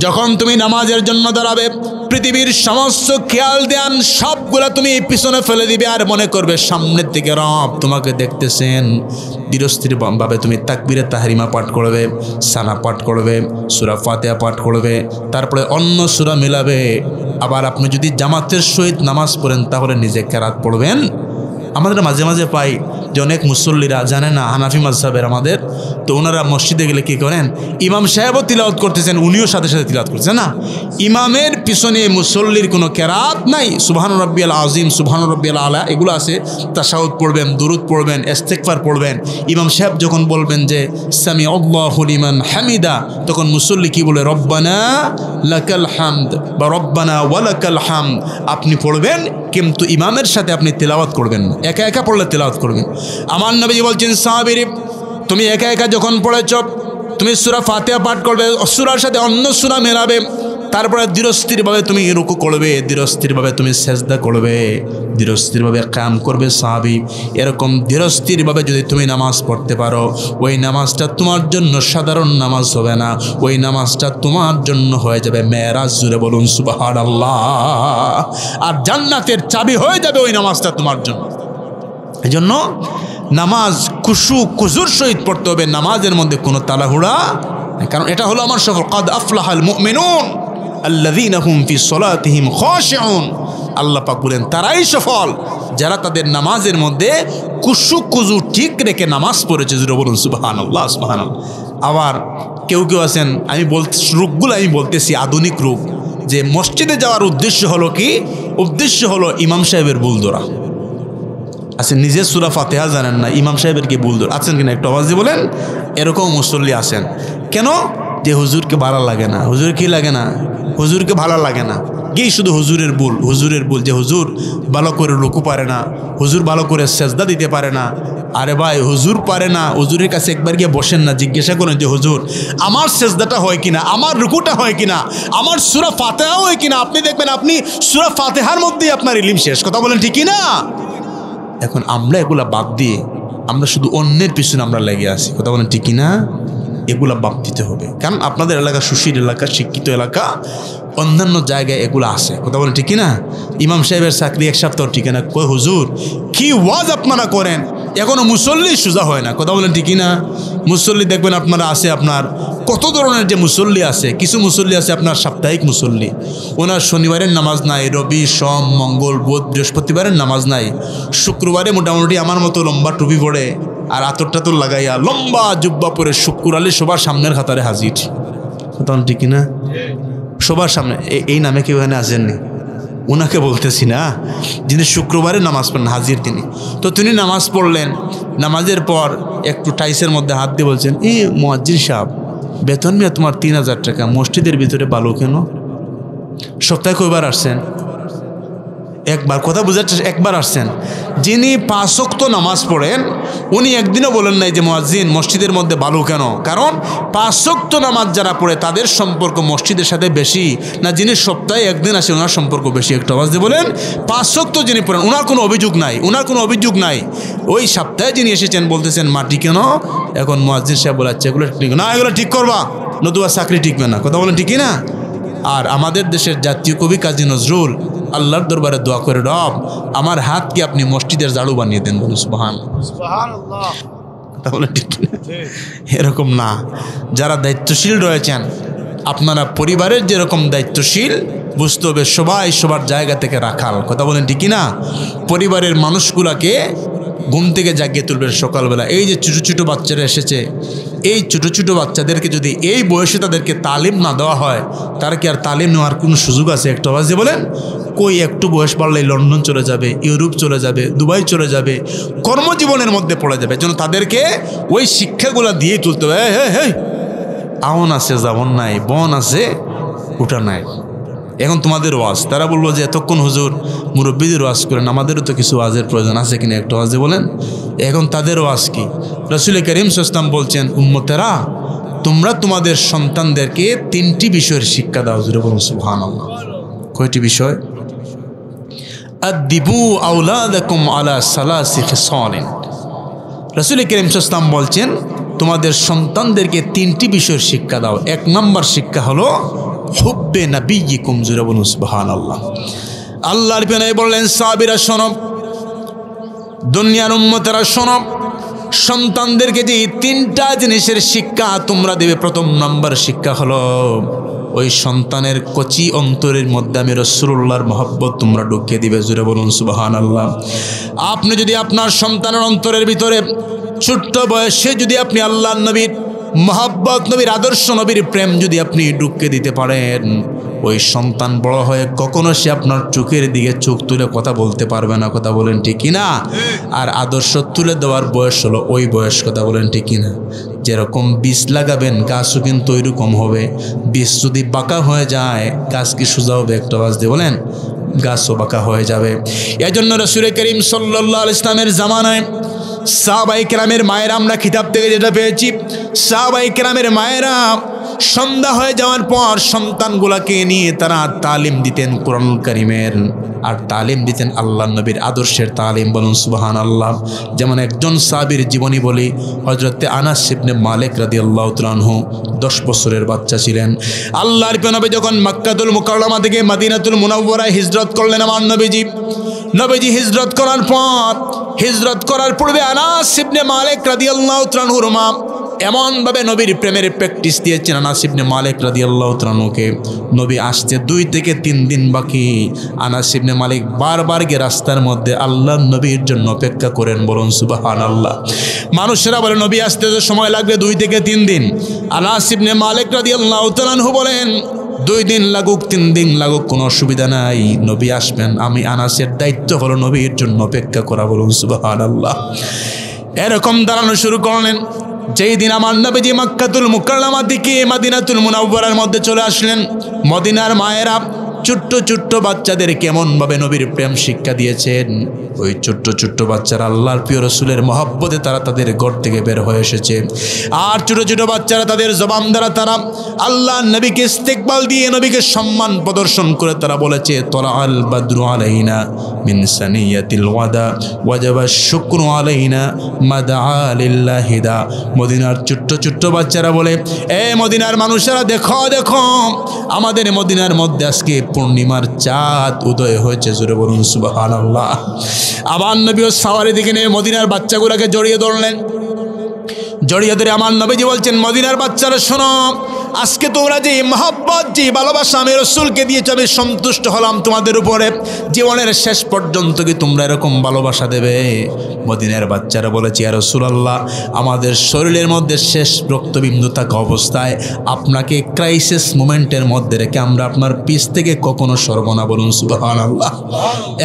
যখন তুমি নামাজের জন্য দাঁড়াবে, পৃথিবীর সমস্ত খেয়াল ধ্যান সবগুলা তুমি পিছনে ফেলে দিবে, আর মনে করবে সামনের দিকে রব তোমাকে দেখতেছেন। ধীরস্থির ভাবে তুমি তাকবীরে তাহরিমা পাঠ করবে, সানা পাঠ করবে, সূরা ফাতিহা পাঠ করবে, তারপরে অন্য সূরা মিলাবে। আবার আপনি যদি জামাতের সহিত নামাজ পড়েন তাহলে নিজে কেরাত পড়বেন। আমাদের মাঝে মাঝে পাই যে অনেক মুসল্লিরা জানে না হানাফি মাযহাবের আমাদের, তো ওনারা মসজিদে গেলে কী করেন, ইমাম সাহেবও তিলাওয়াত করতেছেন, উনিও সাথে সাথে তিলাওয়াত করতেছেন না। ইমামের পিছনে মুসল্লির কোনো কেরাত নাই। সুবহান রাব্বিয়াল আযীম, সুবহান রাব্বিয়াল আলা এগুলো আছে, তাশাহুদ পড়বেন, দুরুদ পড়বেন, ইস্তিগফার পড়বেন। ইমাম সাহেব যখন বলবেন যে সামি আল্লাহু লিমান হামিদা, তখন মুসল্লি কি বলে, রব্বানা লাকাল হামদ বা রব্বানা ওয়ালাকাল হামদ আপনি পড়বেন, কিন্তু ইমামের সাথে আপনি তিলাওয়াত করবেন না, একা একা পড়লে তিলাওয়াত করবেন। আমার নবীজি বলছেন, সাহাবীরে তুমি একা একা যখন পড়েছ, তুমি সূরা ফাতিহা পাঠ করবে, সূরার সাথে অন্য সূরা মেলাবে, তারপরে ধীরস্থিরভাবে তুমি রুকু করবে, ধীরস্থিরভাবে তুমি সেজদা করবে, ধীরস্থিরভাবে কিয়াম করবে। সাহাবী, এরকম ধীরস্থিরভাবে যদি তুমি নামাজ পড়তে পারো, ওই নামাজটা তোমার জন্য সাধারণ নামাজ হবে না, ওই নামাজটা তোমার জন্য হয়ে যাবে মেরাজ। জুড়ে বলুন সুবহানাল্লাহ। আর জান্নাতের চাবি হয়ে যাবে ওই নামাজটা তোমার জন্য। এই জন্য নামাজ খুশু খুজুর সহিত পড়তে হবে, নামাজের মধ্যে কোনো তাড়াহুড়া, কারণ এটা হলো আমার সফল। কাদ আফলাহাল মুমিনুন আল্লাযীনা হুম ফি সলাতিহিম খাশিউন। আল্লাহ পাক বলেন, তারাই সফল যারা তাদের নামাজের মধ্যে খুশু খুজু ঠিক রেখে নামাজ পড়েছে। জুড়ে বলুন সুবহানাল্লাহ, সুবহানাল্লাহ। আবার কেউ কেউ আছেন, আমি রূপগুলো আমি বলতেছি আধুনিক রূপ, যে মসজিদে যাওয়ার উদ্দেশ্য হলো কি, উদ্দেশ্য হলো ইমাম সাহেবের ভুল ধরা। আচ্ছা, নিজের সূরা ফাতিহা জানেন না, ইমাম সাহেবের কি ভুল ধরা আছেন কিনা একটু আওয়াজ দিয়ে বলেন। এরকম মুসল্লি আছেন। কেন? যে হুজুরকে ভালো লাগে না। হুজুর কি লাগে না? হুজুরকে ভালো লাগে না, কি শুধু হুজুরের ভুল, যে হুজুর ভালো করে রুকু পারে না, হুজুর ভালো করে সেজদা দিতে পারে না, আরে ভাই হুজুর পারে না, হুজুরের কাছে একবার গিয়ে বসেন না, জিজ্ঞাসা করেন যে হুজুর আমার সেজদাটা হয় কিনা, আমার রুকুটা হয় কিনা, আমার সূরা ফাতিহা হয় কিনা। আপনি দেখবেন আপনি সূরা ফাতিহার মধ্যেই আপনার ইলম শেষ। কথা বলেন ঠিক কিনা? এখন আমরা এগুলা বাদ দিয়ে আমরা শুধু অন্যের পিছনে আমরা লেগে আছি। কথা বলেন ঠিক কিনা? এগুলা বাদ দিতে হবে, কারণ আপনাদের এলাকা সুশীল এলাকা, শিক্ষিত এলাকা, অন্যান্য জায়গায় এগুলো আছে। কথা বলেন ঠিক কিনা? ইমাম সাহেবের চাকরি এক সপ্তাহ ঠিক না, কই হুজুর কি ওয়াজ আপনারা করেন, এখনো মুসল্লি সোজা হয় না। কথা বলেন ঠিক কিনা? মুসল্লি দেখবেন আপনারা আছে, আপনার কত ধরনের যে মুসল্লি আছে, কিছু মুসল্লি আছে আপনার সাপ্তাহিক মুসল্লি, ওনার শনিবারের নামাজ নাই, রবি সোম মঙ্গল বুধ বৃহস্পতিবারের নামাজ নাই, শুক্রবারে মোটামুটি আমার মতো লম্বা টুপি পরে আর আতর টাতর লাগাইয়া লম্বা জুব্বা পরে শুক্র আলী সবার সামনের খাতারে হাজির। কথা ঠিক কিনা? সবার সামনে। এই নামে কেউ এখানে আসেননি, ওনাকে বলতেছি না, যিনি শুক্রবারে নামাজ পড়েন হাজির তিনি। তো তিনি নামাজ পড়লেন, নামাজের পর একটু টাইসের মধ্যে হাত দিয়ে বলছেন, এই মুয়াজ্জিন সাহেব বেতন নিয়ে তোমার 3000 টাকা, মসজিদের ভিতরে বালু কেন? সপ্তাহে কয়বার আসছেন? একবার। কথা বুঝাচ্ছে একবার আসছেন। যিনি 5 ওয়াক্ত নামাজ পড়েন উনি একদিনও বলেন নাই যে মুয়াজ্জিন মসজিদের মধ্যে বালু কেন। কারণ 5 ওয়াক্ত নামাজ যারা পড়ে তাদের সম্পর্ক মসজিদের সাথে বেশি না যিনি সপ্তাহে একদিন আসে ওনার সম্পর্ক বেশি? একটু আওয়াজ দিয়ে বলেন। 5 ওয়াক্ত যিনি পড়েন ওনার কোনো অভিযোগ নাই, ওনার কোনো অভিযোগ নাই। ওই সপ্তাহে যিনি এসেছেন বলতেছেন মাটি কেন? এখন মুয়াজ্জিন সাহেব বলাচ্ছে এগুলো ঠিক না, এগুলো ঠিক করবা, নতুবা চাকরি টিকবে না। কথা বলেন ঠিক না? আর আমাদের দেশের জাতীয় কবি কাজী নজরুল আল্লাহর দরবারে দোয়া করে, রব আমার হাতকে আপনি মসজিদের ঝাড়ু বানিয়ে দেন। বলুন সুবহানাল্লাহ। তাহলে ঠিক না? এরকম না, যারা দায়িত্বশীল রয়েছেন আপনারা পরিবারের যেরকম দায়িত্বশীল বুঝতে হবে সবাই সবার জায়গা থেকে রাখাল। কথা বলেন ঠিক না? পরিবারের মানুষগুলাকে ঘুম থেকে জাগিয়ে তুলবেন সকালবেলা। এই যে ছোটো ছোটো বাচ্চারা এসেছে, এই ছোটো ছোটো বাচ্চাদেরকে যদি এই বয়সে তাদেরকে তালিম না দেওয়া হয় তারা কি আর তালিম নেওয়ার কোনো সুযোগ আছে? একটু আওয়াজে বলেন। কই একটু বয়স বাড়লেই লন্ডন চলে যাবে, ইউরোপ চলে যাবে, দুবাই চলে যাবে, কর্মজীবনের মধ্যে পড়ে যাবে। যেন তাদেরকে ওই শিক্ষাগুলো দিয়ে তুলতে হবে। আউন আছে যেমন নাই, বন আছে ওটা নাই। এখন তোমাদের ওয়াজ, তারা বলবো যে এতক্ষণ হুজুর মুরব্বীদের ওয়াজ করেন, আমাদেরও তো কিছু ওয়াজের প্রয়োজন আছে কিনা একটু ওয়াজে বলেন। এখন তাদের ওয়াজ কি? রাসূল করিম সাল্লাল্লাহু আলাইহি ওয়াসাল্লাম বলছেন, উম্মতেরা তোমরা তোমাদের সন্তানদেরকে 3টি বিষয়ের শিক্ষা দাও। জোরে বলুন সুবহানাল্লাহ। কয়টি বিষয়? আদিবু আওলাদাকুম আলা সালাসি খিসালিন। রাসূল করিম সাল্লাল্লাহু আলাইহি ওয়াসাল্লাম বলছেন তোমাদের সন্তানদেরকে 3টি বিষয়ের শিক্ষা দাও। 1 নম্বর শিক্ষা হলো হুব্বে নবিয়্যিকুম। জোরে বলুন সুবহানাল্লাহ। আল্লাহর নবী বললেন, সাহাবীরা শোনো, দুনিয়ার উম্মতেরা শোনো, সন্তানদেরকে যে 3টা জিনিসের শিক্ষা তোমরা দেবে, প্রথম নম্বর শিক্ষা হলো ওই সন্তানের কচি অন্তরের মধ্যে আমি রাসূলুল্লাহর মহব্বত তোমরা ঢুকিয়ে দিবে। জোরে বলুন সুবহানাল্লাহ। আপনি যদি আপনার সন্তানের অন্তরের ভিতরে ছোট্ট বয়সে যদি আপনি আল্লাহর নবীর মহব্বত, নবীর আদর্শ, নবীর প্রেম যদি আপনি ঢুকিয়ে দিতে পারেন, ওই সন্তান বড় হয়ে কখনো সে আপনার চোখের দিকে চোখ তুলে কথা বলতে পারবে না। কথা বলেন ঠিক কিনা? আর আদর্শ তুলে দেওয়ার বয়স হলো ওই বয়স। কথা বলেন ঠিক কিনা? যেরকম বীজ লাগাবেন গাছও কিন্তু ওইরকম হবে। বীজ যদি বাঁকা হয়ে যায় গাছ কি সোজা হবে? একটা আওয়াজ দিয়ে বলেন। গাছও বাঁকা হয়ে যাবে। এজন্য রাসূল করিম সাল্লাল্লাহু আলাইহি ওয়াসাল্লামের জামানায় সাহাবায়ে কেরামের মায়েরা, আমরা কিতাব থেকে যেটা পেয়েছি, সাহাবায়ে কেরামের মায়েরা সন্ধ্যা হয়ে যাওয়ার পর সন্তানগুলাকে নিয়ে তারা তালিম দিতেন কোরআনুল কারীমের, আর তালিম দিতেন আল্লাহর নবীর আদর্শের তালিম। বলুন সুবহানাল্লাহ। যেমন একজন সাহাবীর জীবনী বলি, হযরতে আনাস ইবনে মালিক রাদিয়াল্লাহু তাআলা আনহু 10 বছরের বাচ্চা ছিলেন। আল্লাহর নবী যখন মক্কাতুল মুকাররমা থেকে মদিনাতুল মুনাওয়ারায় হিজরত করলেন, আমার নবীজি হিজরত করার পর, হিজরত করার পূর্বে আনাস ইবনে মালিক রাদিয়াল্লাহু তাআলা আনহুর মা এমনভাবে নবীর প্রেমের প্র্যাকটিস দিয়েছেন আনাস ইবনে মালিক রাদিয়াল্লাহু তাআলা আনহুকে। নবী আসতে 2 থেকে 3 দিন বাকি, আনাস ইবনে মালিক বারবার গিয়ে রাস্তার মধ্যে আল্লাহর নবীর জন্য অপেক্ষা করেন। বলুন সুবহানাল্লাহ। মানুষেরা বলে নবী আসতে তো সময় লাগবে 2 থেকে 3 দিন। আনাস ইবনে মালিক রাদিয়াল্লাহু তাআলা আনহু বলেন 2 দিন লাগুক 3 দিন লাগুক কোনো অসুবিধা নাই, নবী আসবেন। আমি আনাসের দায়িত্ব হলো নবীর জন্য অপেক্ষা করা। বলুন সুবহানাল্লাহ। এরকম দাঁড়ানো শুরু করলেন। যেই দিন আমার নবীজি মক্কাতুল মুকাররমা থেকে মদিনাতুল মুনাওয়ারার মধ্যে চলে আসলেন, মদিনার মায়েরা ছোট্ট ছোট্ট বাচ্চাদের কেমনভাবে নবীর প্রেম শিক্ষা দিয়েছেন, ওই ছোট্ট ছোট্ট বাচ্চারা আল্লাহর প্রিয় রাসূলের মহব্বতে তারা তাদের ঘর থেকে বের হয়ে এসেছে। আর ছোট ছোট বাচ্চারা তাদের জবান দ্বারা তারা আল্লাহ নবীকে ইস্তেকবাল দিয়ে নবীকে সম্মান প্রদর্শন করে তারা বলেছে, তলাআল বাদরু আলাইনা মিন সানিয়াতিল ওয়াদা ওয়াজাবা শুকরু আলাইনা মাদআ লিল্লাহি দা। মদিনার ছোট্ট ছোট্ট বাচ্চারা বলে, এ মদিনার মানুষেরা দেখো দেখো, আমাদের মদিনার মধ্যে আজকে পূর্ণিমার চাঁদ উদয় হয়েছে। জোরে বলুন সুবহানাল্লাহ। আবার নবী সাওয়ারি দিকে নিয়ে মদিনার বাচ্চাগুলোকে জড়িয়ে ধরলেন। জড়িয়ে ধরে আমার নবীজি বলছেন, মদিনার বাচ্চারা শোনো, আজকে তোমরা যে মহব্বত যে ভালোবাসা আমি রাসূলকে দিয়েছ, আমি সন্তুষ্ট হলাম তোমাদের উপরে। জীবনের শেষ পর্যন্ত কি তোমরা এরকম ভালোবাসা দেবে? মদিনার বাচ্চারা বলেছে, ইয়া রাসূলুল্লাহ, আমাদের শরীরের মধ্যে শেষ রক্তবিন্দু থাকা অবস্থায় আপনাকে ক্রাইসিস মোমেন্টের মধ্যে রেখে আমরা আপনার পিছ থেকে কখনো সরব না। বলুন সুবহানাল্লাহ।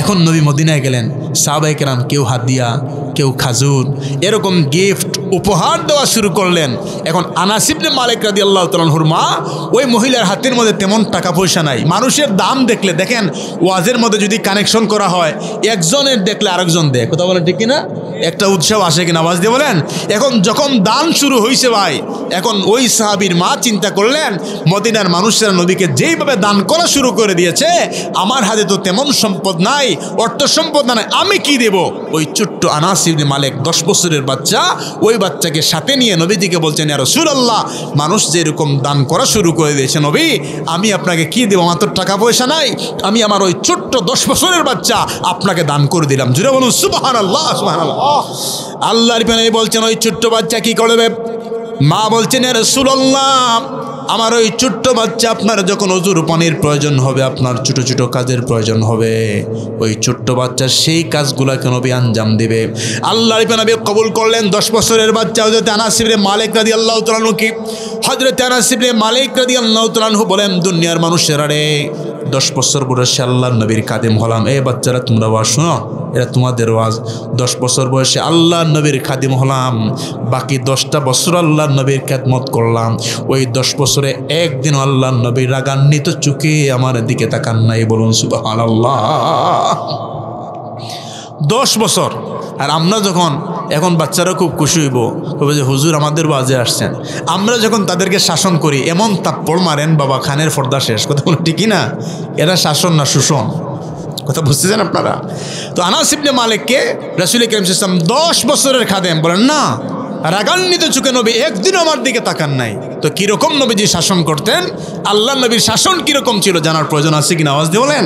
এখন নবী মদিনায় গেলেন, সাহাবায়ে কেরাম কেউ হাদিয়া, কেউ খাজুর, এরকম গিফট উপহার দেওয়া শুরু করলেন। এখন আনাস ইবনে মালিক রাদিয়াল্লাহু তাআলা আনহুর মা, ওই মহিলার হাতের মধ্যে তেমন টাকা পয়সা নাই। মানুষের দাম দেখলে, দেখেন ওয়াজের মধ্যে যদি কানেকশন করা হয়, একজনের দেখলে আরেকজন দেয়, কথা বলেন ঠিক কিনা? একটা উৎসাহ আসে কিনা? আওয়াজ দিয়ে বলেন। এখন যখন দান শুরু হয়েছে ভাই, এখন ওই সাহাবীর মা চিন্তা করলেন, মদিনার মানুষেরা নবীকে যেইভাবে দান করা শুরু করে দিয়েছে, আমার হাতে তো তেমন সম্পদ নাই, অর্থ সম্পদ নাই, আমি কি দেব? ওই ছোট্ট আনাস ইবনে মালিক 10 বছরের বাচ্চা, ওই বাচ্চাকে সাথে নিয়ে নবীজিকে বলছেন, ইয়া রাসূলুল্লাহ, মানুষ যেরকম দান করা শুরু করে দিয়েছে নবী, আমি আপনাকে কি দেব? আমার তো টাকা পয়সা নাই, আমি আমার ওই ছোট্ট 10 বছরের বাচ্চা আপনাকে দান করে দিলাম। জুড়ে বলুন সুবহানাল্লাহ, সুবহানাল্লাহ। আল্লাহর নবী বলছেন, ওই ছোট্ট বাচ্চা কি করবে? মা বলছেন, ইয়া রাসূলুল্লাহ, আমার ওই ছোট্ট বাচ্চা আপনার যখন ওযুর পানির প্রয়োজন হবে, আপনার ছোট ছোট কাজের প্রয়োজন হবে, ওই ছোট্ট বাচ্চা সেই কাজগুলোকে নবী আঞ্জাম দিবে। আল্লাহর নবী কবুল করলেন 10 বছরের বাচ্চা হযরত আনাস ইবনে মালিক রাদিয়াল্লাহু তাআলা আনহু। কি হযরত আনাস ইবনে মালিক রাদিয়াল্লাহু তাআলা আনহু বলেন, দুনিয়ার মানুষেরা রে, 10 বছর বয়সে আল্লাহর নবীর খাদেম হলাম। এই বাচ্চারা তোমরা ওয়াজ শোনো, এটা তোমাদের ওয়াজ। 10 বছর বয়সে আল্লাহর নবীর খাদেম হলাম, বাকি 10টা বছর আল্লাহর নবীর খেদমত করলাম। ওই 10 বছরে একদিন আল্লাহর নবীর রাগান্বিত চোখে আমার দিকে তাকান নাই। বলুন সুবহানাল্লাহ। 10 বছর। আর আমরা যখন, এখন বাচ্চারা খুব খুশি হইব, তবে যে হুজুর আমাদের ওয়াজে আসছেন, আমরা যখন তাদেরকে শাসন করি, এমন তাপ্পড় মারেন বাবা, খানের পর্দা শেষ। কথা বলে ঠিকই না? এরা শাসন না শোষণ, কথা বুঝতেছেন আপনারা? তো আনাস ইবনে মালিককে রাসূল কারীম সাল্লাল্লাহু আলাইহি ওয়াসাল্লাম 10 বছরের খাদেম বলেন না, রাগান্বিত চোখে নবী একদিনও আমার দিকে তাকান নাই। তো কিরকম নবীজি শাসন করতেন, আল্লাহ নবীর শাসন কিরকম ছিল জানার প্রয়োজন আছে কিনা? আওয়াজ দিয়ে বলেন।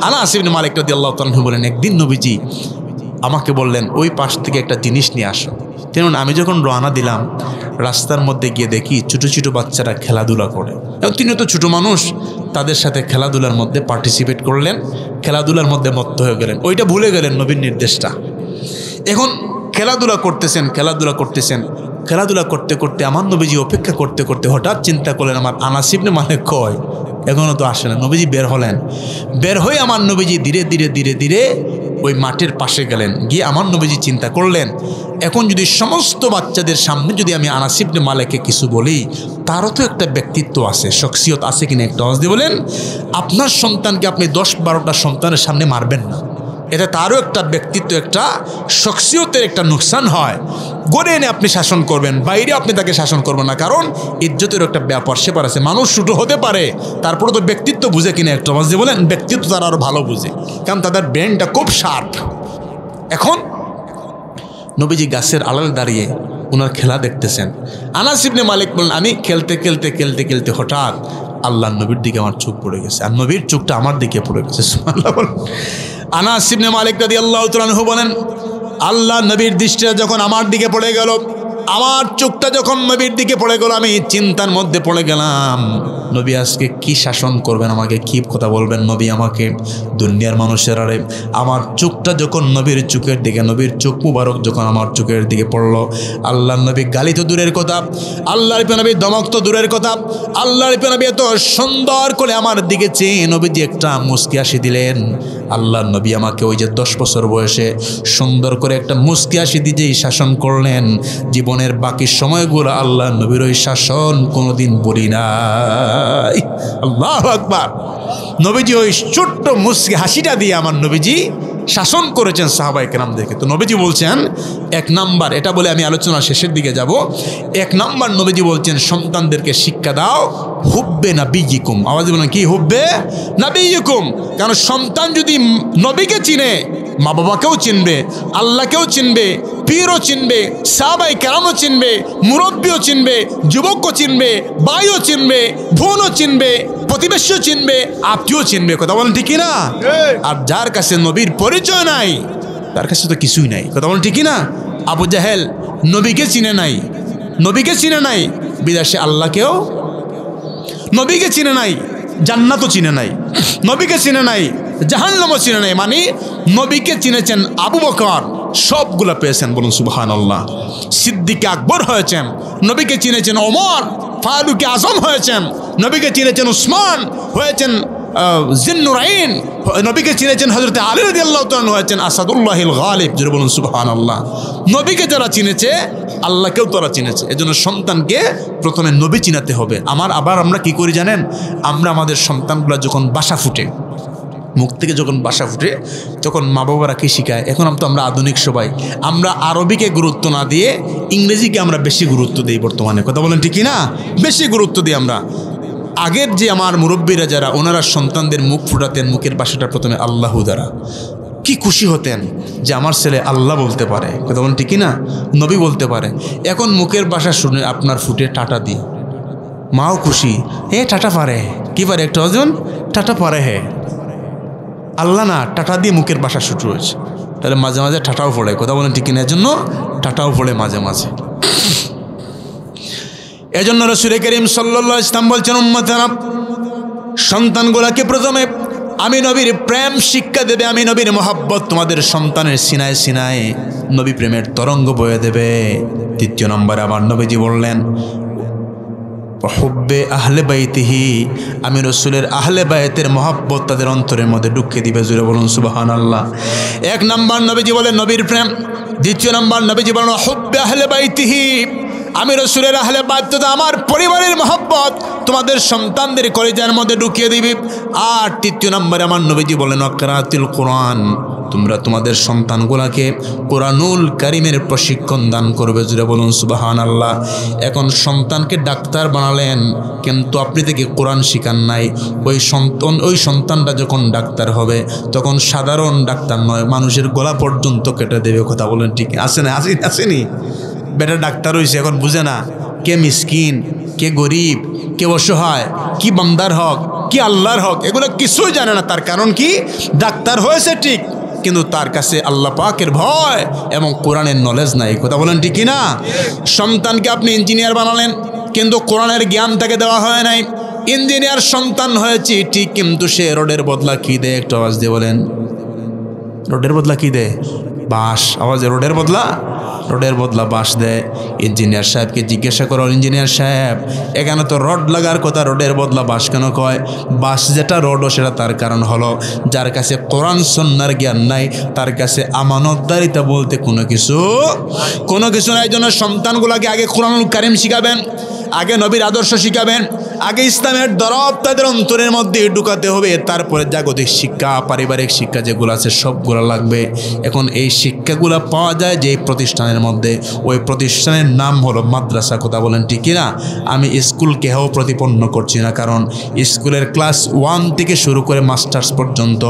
আনাস ইবনে মালিক রাদিয়াল্লাহু তাআলা আনহু বলেন, একদিন নবীজি আমাকে বললেন, ওই পাশ থেকে একটা জিনিস নিয়ে আসো। তেমন আমি যখন রওনা দিলাম, রাস্তার মধ্যে গিয়ে দেখি ছোটো ছোটো বাচ্চারা খেলাধুলা করে। এবং তিনি তো ছোটো মানুষ, তাদের সাথে খেলাধুলার মধ্যে পার্টিসিপেট করলেন, খেলাধুলার মধ্যে মত্ত হয়ে গেলেন, ওইটা ভুলে গেলেন নবীর নির্দেশটা। এখন খেলাধুলা করতেছেন, খেলাধুলা করতে করতে আমার নবীজি অপেক্ষা করতে করতে হঠাৎ চিন্তা করলেন, আমার আনাস ইবনে মালিক কয়, এখনও তো আসে না। নবীজি বের হলেন, বের হয়ে আমার নবীজি ধীরে ধীরে ধীরে ধীরে ওই মাঠের পাশে গেলেন। গিয়ে আমার নবীজি চিন্তা করলেন, এখন যদি সমস্ত বাচ্চাদের সামনে যদি আমি আনাস ইবনে মালিককে কিছু বলি, তারও তো একটা ব্যক্তিত্ব আছে, শখসিয়ত আছে কিনা একটা আওয়াজ দিয়ে বলেন। আপনার সন্তানকে আপনি 10-12টা সন্তানের সামনে মারবেন না, এটা তারও একটা ব্যক্তিত্ব, একটা শখসিয়তের একটা নুকসান হয়। গড়ে এনে আপনি শাসন করবেন, বাইরে আপনি তাকে শাসন করবেন না, কারণ ইজ্জতের একটা ব্যাপার সেপার আছে। মানুষ ছোটো হতে পারে, তারপরে তো ব্যক্তিত্ব বুঝে কিনা একটা আওয়াজ দিয়ে বলেন। ব্যক্তিত্ব তারা আরও ভালো বুঝে, কারণ তাদের ব্রেনটা খুব শার্প। এখন নবীজি গাছের আড়ালে দাঁড়িয়ে ওনার খেলা দেখতেছেন। আনাস ইবনে মালিক বলেন, আমি খেলতে খেলতে খেলতে খেলতে হঠাৎ আল্লাহ নবীর দিকে আমার চোখ পড়ে গেছে, আর নবীর চোখটা আমার দিকে পড়ে গেছে। সুবহানাল্লাহ বলেন। আনাস ইবনে মালিক রাদিয়াল্লাহু তাআলা আনহু বলেন, আল্লাহ নবীর দৃষ্টিটা যখন আমার দিকে পড়ে গেল, আমার চোখটা যখন নবীর দিকে পড়ে গেল, আমি চিন্তার মধ্যে পড়ে গেলাম, নবী আজকে কি শাসন করবেন, আমাকে কি কথা বলবেন নবী আমাকে। দুনিয়ার মানুষেরা রে, আমার চোখটা যখন নবীর চোখের দিকে, নবীর চোখ মুবারক যখন আমার চোখের দিকে পড়লো, আল্লাহ নবী গালি তো দূরের কথা, আল্লাহর নবী ধমক তো দূরের কথা, আল্লাহর নবী এত সুন্দর করে আমার দিকে চেয়ে নবীজি একটা মুস্কি হাসি দিলেন। আল্লাহর নবী আমাকে ওই যে 10 বছর বয়সে সুন্দর করে একটা মুস্কি হাসি দিয়েই শাসন করলেন, জীবনের বাকি সময়গুলো আল্লাহর নবীর ওই শাসন কোনোদিন বলি নাই। আল্লাহু আকবার। নবীজি ওই ছোট্ট মুস্কি হাসিটা দিয়ে আমার নবীজি শাসন করেছেন সাহাবায়ে কেরামদেরকে। তো নবীজি বলছেন এক নাম্বার, এটা বলে আমি আলোচনা শেষের দিকে যাব, এক নাম্বার নবীজি বলছেন সন্তানদেরকে শিক্ষা দাও হুব্বে নাবিয়িকুম। আওয়াজ বলেন কি? হুব্বে নাবিয়িকুম। কারণ সন্তান যদি নবীকে চিনে, মা বাবাকেও চিনবে, আল্লাহকেও চিনবে, পীরও চিনবে, সাহাবায়ে কেরামও চিনবে, মুরব্বিও চিনবে, যুবকও চিনবে, ভাইও চিনবে, বোনও চিনবে, প্রতিবেশীও চিনবে, আত্মীয় চিনবে। কথা বলেন ঠিক না? আর যার কাছে নবীর পরিচয় নাই তার কাছে তো কিছুই নাই। কথা বলেন ঠিক না? আবু জাহেল নবীকে চিনে নাই, নবীকে চিনে নাই, বিদেশে আল্লাহকেও, নবীকে চিনে নাই, জান্নাতও চিনে নাই, নবীকে চিনে নাই, জাহান্নামও চিনে নাই। মানে নবীকে চিনেছেন আবু বকর, সবগুলা পেয়েছেন, বলুন সুবহানাল্লাহ। সিদ্দিক আকবর হয়েছেন, নবীকে চিনেছেন ওমর, ফারুক আজম হয়েছেন, নবীকে চিনেছেন উসমান, হয়েছেন জিন্নুরাইন, নবীকে চিনেছেন হযরত আলী রাদিয়াল্লাহু তাআলা, হয়েছেন আসাদুল্লাহিল গালিব। জোরে বলুন সুবহানাল্লাহ। নবীকে যারা চিনেছে আল্লাহকেও তারা চিনেছে। এজন্য সন্তানকে প্রথমে নবী চিনাতে হবে। আবার আমরা কি করি জানেন? আমরা আমাদের সন্তানগুলো যখন বাসা ফুটে, মুখ থেকে যখন বাসা ফুটে, তখন মা বাবারা কি শিখায়? এখন তো আমরা আধুনিক সবাই, আমরা আরবিকে গুরুত্ব না দিয়ে ইংরেজিকে আমরা বেশি গুরুত্ব দিই বর্তমানে। কথা বলেন ঠিক না? বেশি গুরুত্ব দিই আমরা। আগের যে আমার মুরব্বীরা যারা, ওনারা সন্তানদের মুখ ফুটাতেন, মুখের বাসাটা প্রথমে আল্লাহু দ্বারা। কি খুশি হতেন যে আমার ছেলে আল্লাহ বলতে পারে। কথা বলেন ঠিক না? নবী বলতে পারে। এখন মুখের বাসা শুনে আপনার ফুটে টাটা দিই, মাও খুশি, টাটা পারে, কি পারে একটা ওজন, টাটা পারে, আল্লাহ না, টাটা দিয়ে মুখের বাসা শুরু হয়েছে। তাহলে মাঝে মাঝে টাটাও পড়ে। কথা বলেন ঠিক কিনা? এজন্য টাটাও পড়ে মাঝে মাঝে। এজন্য রাসূল করিম সাল্লাল্লাহু আলাইহি ওয়াসাল্লাম বলছেন, উম্মতেরা সন্তানগুলোকে প্রথমে আমি নবীর প্রেম শিক্ষা দেবে, আমি নবীর মহব্বত তোমাদের সন্তানের সিনায় সিনায় নবী প্রেমের তরঙ্গ বয়ে দেবে। দ্বিতীয় নম্বরে আমার নবীজি বললেন হুব্বে আহলে বাইতিহি, আমি রসুলের আহলে বাইতের মহব্বত তাদের অন্তরের মধ্যে ঢুকিয়ে দিবে। জুড়ে বলুন সুবহানাল্লাহ। এক নাম্বার নবীজি বলেন নবীর প্রেম। দ্বিতীয় নাম্বার নবীজি বলেন হুব্বে আহলে বাইতিহি, আমি রসুলের আহলে বাইত, আমার পরিবারের মহব্বত তোমাদের সন্তানদের কলিজার মধ্যে ঢুকিয়ে দিবি। আর তৃতীয় নম্বরে আমার নবীজি বলেন ওয়াকরাতিল কোরআন, তোমরা তোমাদের সন্তানগুলাকে কোরআনুল কারীমের প্রশিক্ষণ দান করবে। জুড়ে বলুন সুবহানাল্লাহ। এখন সন্তানকে ডাক্তার বানালেন, কিন্তু আপনি থেকে কোরআন শিখান নাই। ওই সন্তানটা যখন ডাক্তার হবে তখন সাধারণ ডাক্তার নয়, মানুষের গলা পর্যন্ত কেটে দেবে। কথা বলেন ঠিক আছে না? আসেনি? বেটা ডাক্তার হয়েছে, এখন বুঝে না কে মিসকিন, কে গরিব, কে অসহায়, কি বান্দার হক, কি আল্লাহর হক, এগুলো কিছুই জানে না। তার কারণ কি? ডাক্তার হয়েছে ঠিক, কিন্তু তার কাছে আল্লাহ পাকের ভয় এবং কোরআনের নলেজ নাই। কথা বলেন ঠিক কিনা? সন্তানকে আপনি ইঞ্জিনিয়ার বানালেন, কিন্তু কোরআনের জ্ঞান তাকে দেওয়া হয় নাই। ইঞ্জিনিয়ার সন্তান হয়েছে ঠিক, কিন্তু সে রোডের বদলা কি দেয়? একটু আওয়াজ দিয়ে বলেন। রোডের বদলা কি দেয়? বাঁশ। আওয়াজে রোডের বদলা বাঁশ দেয়। ইঞ্জিনিয়ার সাহেবকে জিজ্ঞাসা করো, ইঞ্জিনিয়ার সাহেব এখানে তো রড লাগার কথা, রোডের বদলা বাঁশ কেন কয়? বাঁশ যেটা রোডও সেটা তার কারণ হলো যার কাছে কোরআন সুন্নাহর জ্ঞান নাই, তার কাছে আমানতদারিতা বলতে কোনো কিছু নাই। জন্য সন্তানগুলোকে আগে কোরআনুল কারীম শিখাবেন, আগে নবীর আদর্শ শিখাবেন, আগে ইসলামের দরব তাদের অন্তরের মধ্যে ঢুকাতে হবে। তারপরে জাগতিক শিক্ষা, পারিবারিক শিক্ষা যেগুলো আছে সবগুলো লাগবে। এখন এই শিক্ষাগুলো পাওয়া যায় যে প্রতিষ্ঠানের মধ্যে, ওই প্রতিষ্ঠানের নাম হলো মাদ্রাসা। কথা বলেন ঠিক কিনা? আমি স্কুলকেও প্রতিপন্ন করছি না, কারণ স্কুলের ক্লাস 1 থেকে শুরু করে মাস্টার্স পর্যন্ত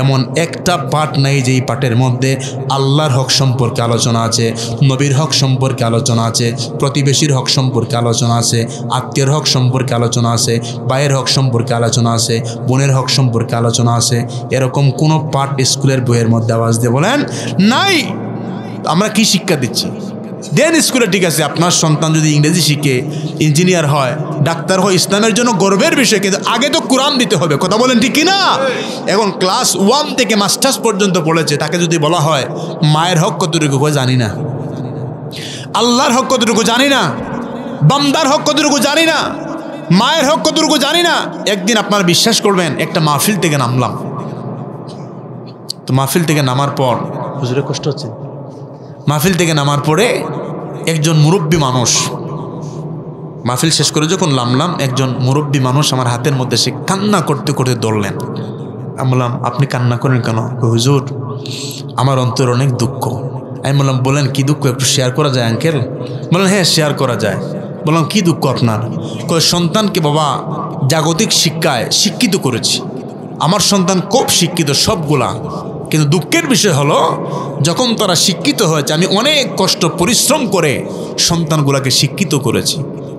এমন একটা পাঠ নাই যেই পাঠের মধ্যে আল্লাহর হক সম্পর্কে আলোচনা আছে, নবীর হক সম্পর্কে আলোচনা আছে, প্রতিবেশীর হক সম্পর্কে আলোচনা আছে, আত্মীয়র হক সম্পর্কে আলোচনা আছে, ভাইয়ের হক সম্পর্কে আলোচনা আছে, বোনের হক সম্পর্কে আলোচনা আছে। এরকম কোনো পাঠ স্কুলের বইয়ের মধ্যে আওয়াজ দিয়ে বলেন নাই। আমরা কি শিক্ষা দিচ্ছি? দেন স্কুলে ঠিক আছে, আপনার সন্তান যদি ইংরেজি শিখে ইঞ্জিনিয়ার হয়, ডাক্তার হয়, ইসলামের জন্য গর্বের বিষয়, কিন্তু আগে তো কোরআন দিতে হবে। কথা বলেন ঠিক কিনা? এখন ক্লাস 1 থেকে মাস্টার্স পর্যন্ত পড়েছে, তাকে যদি বলা হয় মায়ের হক কতটুকু, জানি না, আল্লাহর হক কতটুকু জানি না, বান্দার হক কতটুকু জানি না, মায়ের হক কতটুকু জানি না। একদিন আপনার বিশ্বাস করবেন, একটা মাহফিল থেকে নামলাম, তো মাহফিল থেকে নামার পর হুজুরের কষ্ট হচ্ছে, মাহফিল থেকে নামার পরে একজন মুরব্বী মানুষ, মাহফিল শেষ করে যখন নামলাম, একজন মুরব্বী মানুষ আমার হাতের মধ্যে সে কান্না করতে করতে দৌড়লেন। আমি বললাম আপনি কান্না করেন কেন? হুজুর আমার অন্তর অনেক দুঃখ। আমি বললাম, বলেন কি দুঃখ, একটু শেয়ার করা যায় আঙ্কেল? বললেন হ্যাঁ শেয়ার করা যায়। বললাম কি দুঃখ আপনার? কয় সন্তানকে বাবা জাগতিক শিক্ষায় শিক্ষিত করেছি, আমার সন্তান খুব শিক্ষিত সবগুলা, কিন্তু দুঃখের বিষয় হলো যখন তারা শিক্ষিত হয়েছে আমি অনেক কষ্ট পরিশ্রম করে সন্তানগুলোকে শিক্ষিত করেছি,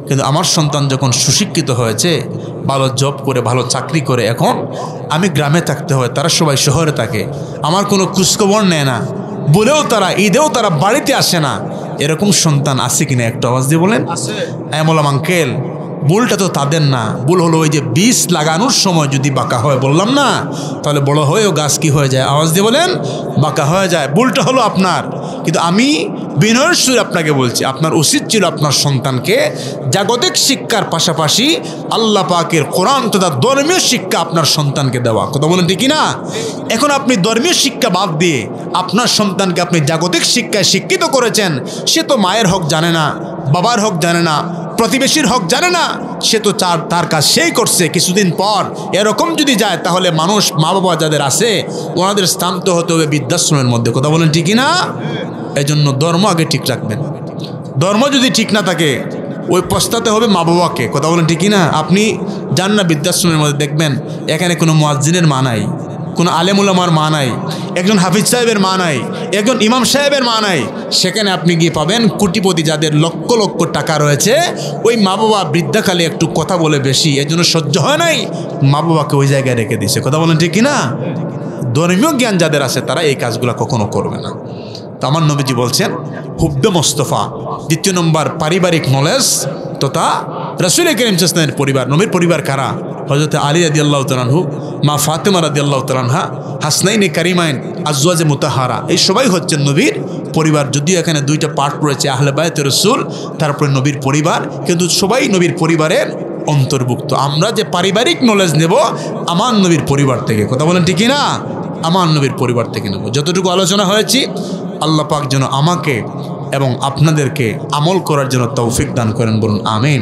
কিন্তু আমার সন্তান যখন সুশিক্ষিত হয়েছে, ভালো জব করে ভালো চাকরি করে, এখন আমি গ্রামে থাকতে হয়, তারা সবাই শহরে থাকে, আমার কোনো খোঁজখবর নেয় না, বলেও তারা ঈদেও তারা বাড়িতে আসে না। এরকম সন্তান আছে কিনা একটু আওয়াজ দিয়ে বলেন। আমি বললাম আঙ্কেল ভুলটা তো তাদের না, ভুল হলো ওই যে বীজ লাগানোর সময় যদি বাঁকা হয়, বললাম না, তাহলে বড় হয়েও গাছ কি হয়ে যায়? আওয়াজ দিয়ে বলেন, বাঁকা হয়ে যায়। ভুলটা হলো আপনার, কিন্তু আমি বিনয়ের সুরে আপনাকে বলছি, আপনার উচিত ছিল আপনার সন্তানকে জাগতিক শিক্ষার পাশাপাশি আল্লাহ পাকের কোরআন তথা ধর্মীয় শিক্ষা আপনার সন্তানকে দেওয়া। কথা বলেন ঠিক না? এখন আপনি ধর্মীয় শিক্ষা বাদ দিয়ে আপনার সন্তানকে আপনি জাগতিক শিক্ষায় শিক্ষিত করেছেন, সে তো মায়ের হক জানে না, বাবার হক জানে না, প্রতিবেশীর হক জানে না, সে তো তার কাজ সেই করছে। কিছুদিন পর এরকম যদি যায় তাহলে মানুষ, মা বাবা যাদের আছে ওনাদের স্থান তো হতে হবে বৃদ্ধাশ্রমের মধ্যে। কথা বলেন ঠিক না? এই জন্য ধর্ম আগে ঠিক রাখবেন। ধর্ম যদি ঠিক না থাকে ওই পস্তাতে হবে মা বাবাকে। কথা বলেন ঠিক না? আপনি যান না বৃদ্ধাশ্রমের মধ্যে, দেখবেন এখানে কোনো মুয়াজ্জিনের মা নাই, কোনো আলেম উলামার মা নাই, একজন হাফিজ সাহেবের মা নাই, একজন ইমাম সাহেবের মা নাই। সেখানে আপনি গিয়ে পাবেন কোটিপতি যাদের লক্ষ লক্ষ টাকা রয়েছে, ওই মা বাবা বৃদ্ধাকালে একটু কথা বলে বেশি, এর জন্য সহ্য হয় নাই, মা বাবাকে ওই জায়গায় রেখে দিয়েছে। কথা বলেন ঠিক না? ধর্মীয় জ্ঞান যাদের আছে তারা এই কাজগুলো কখনো করবে না। তো আমার নবীজি বলছেন হুব্বে মোস্তফা। দ্বিতীয় নম্বর পারিবারিক নলেজ তথা রাসূল করিম সাল্লাল্লাহু আলাইহি ওয়াসাল্লামের পরিবার। নবীর পরিবার কারা? হযরত আলী রাদিয়াল্লাহু তাআলা আনহু, মা ফাতেমা রাদিয়াল্লাহু তাআলা আনহা, হাসনাইনে কারিমাইন, আজওয়াজে মুতাহারা, এই সবাই হচ্ছেন নবীর পরিবার। যদিও এখানে দুইটা পার্ট রয়েছে, আহলে বায়তে রাসূল, তারপরে নবীর পরিবার, কিন্তু সবাই নবীর পরিবারের অন্তর্ভুক্ত। আমরা যে পারিবারিক নলেজ নেব আমার নবীর পরিবার থেকে। কথা বলেন ঠিক না? আমার নবীর পরিবার থেকে নেব। যতটুকু আলোচনা হয়েছি আল্লাহ পাক যেন আমাকে এবং আপনাদেরকে আমল করার জন্য তৌফিক দান করেন, বলুন আমিন।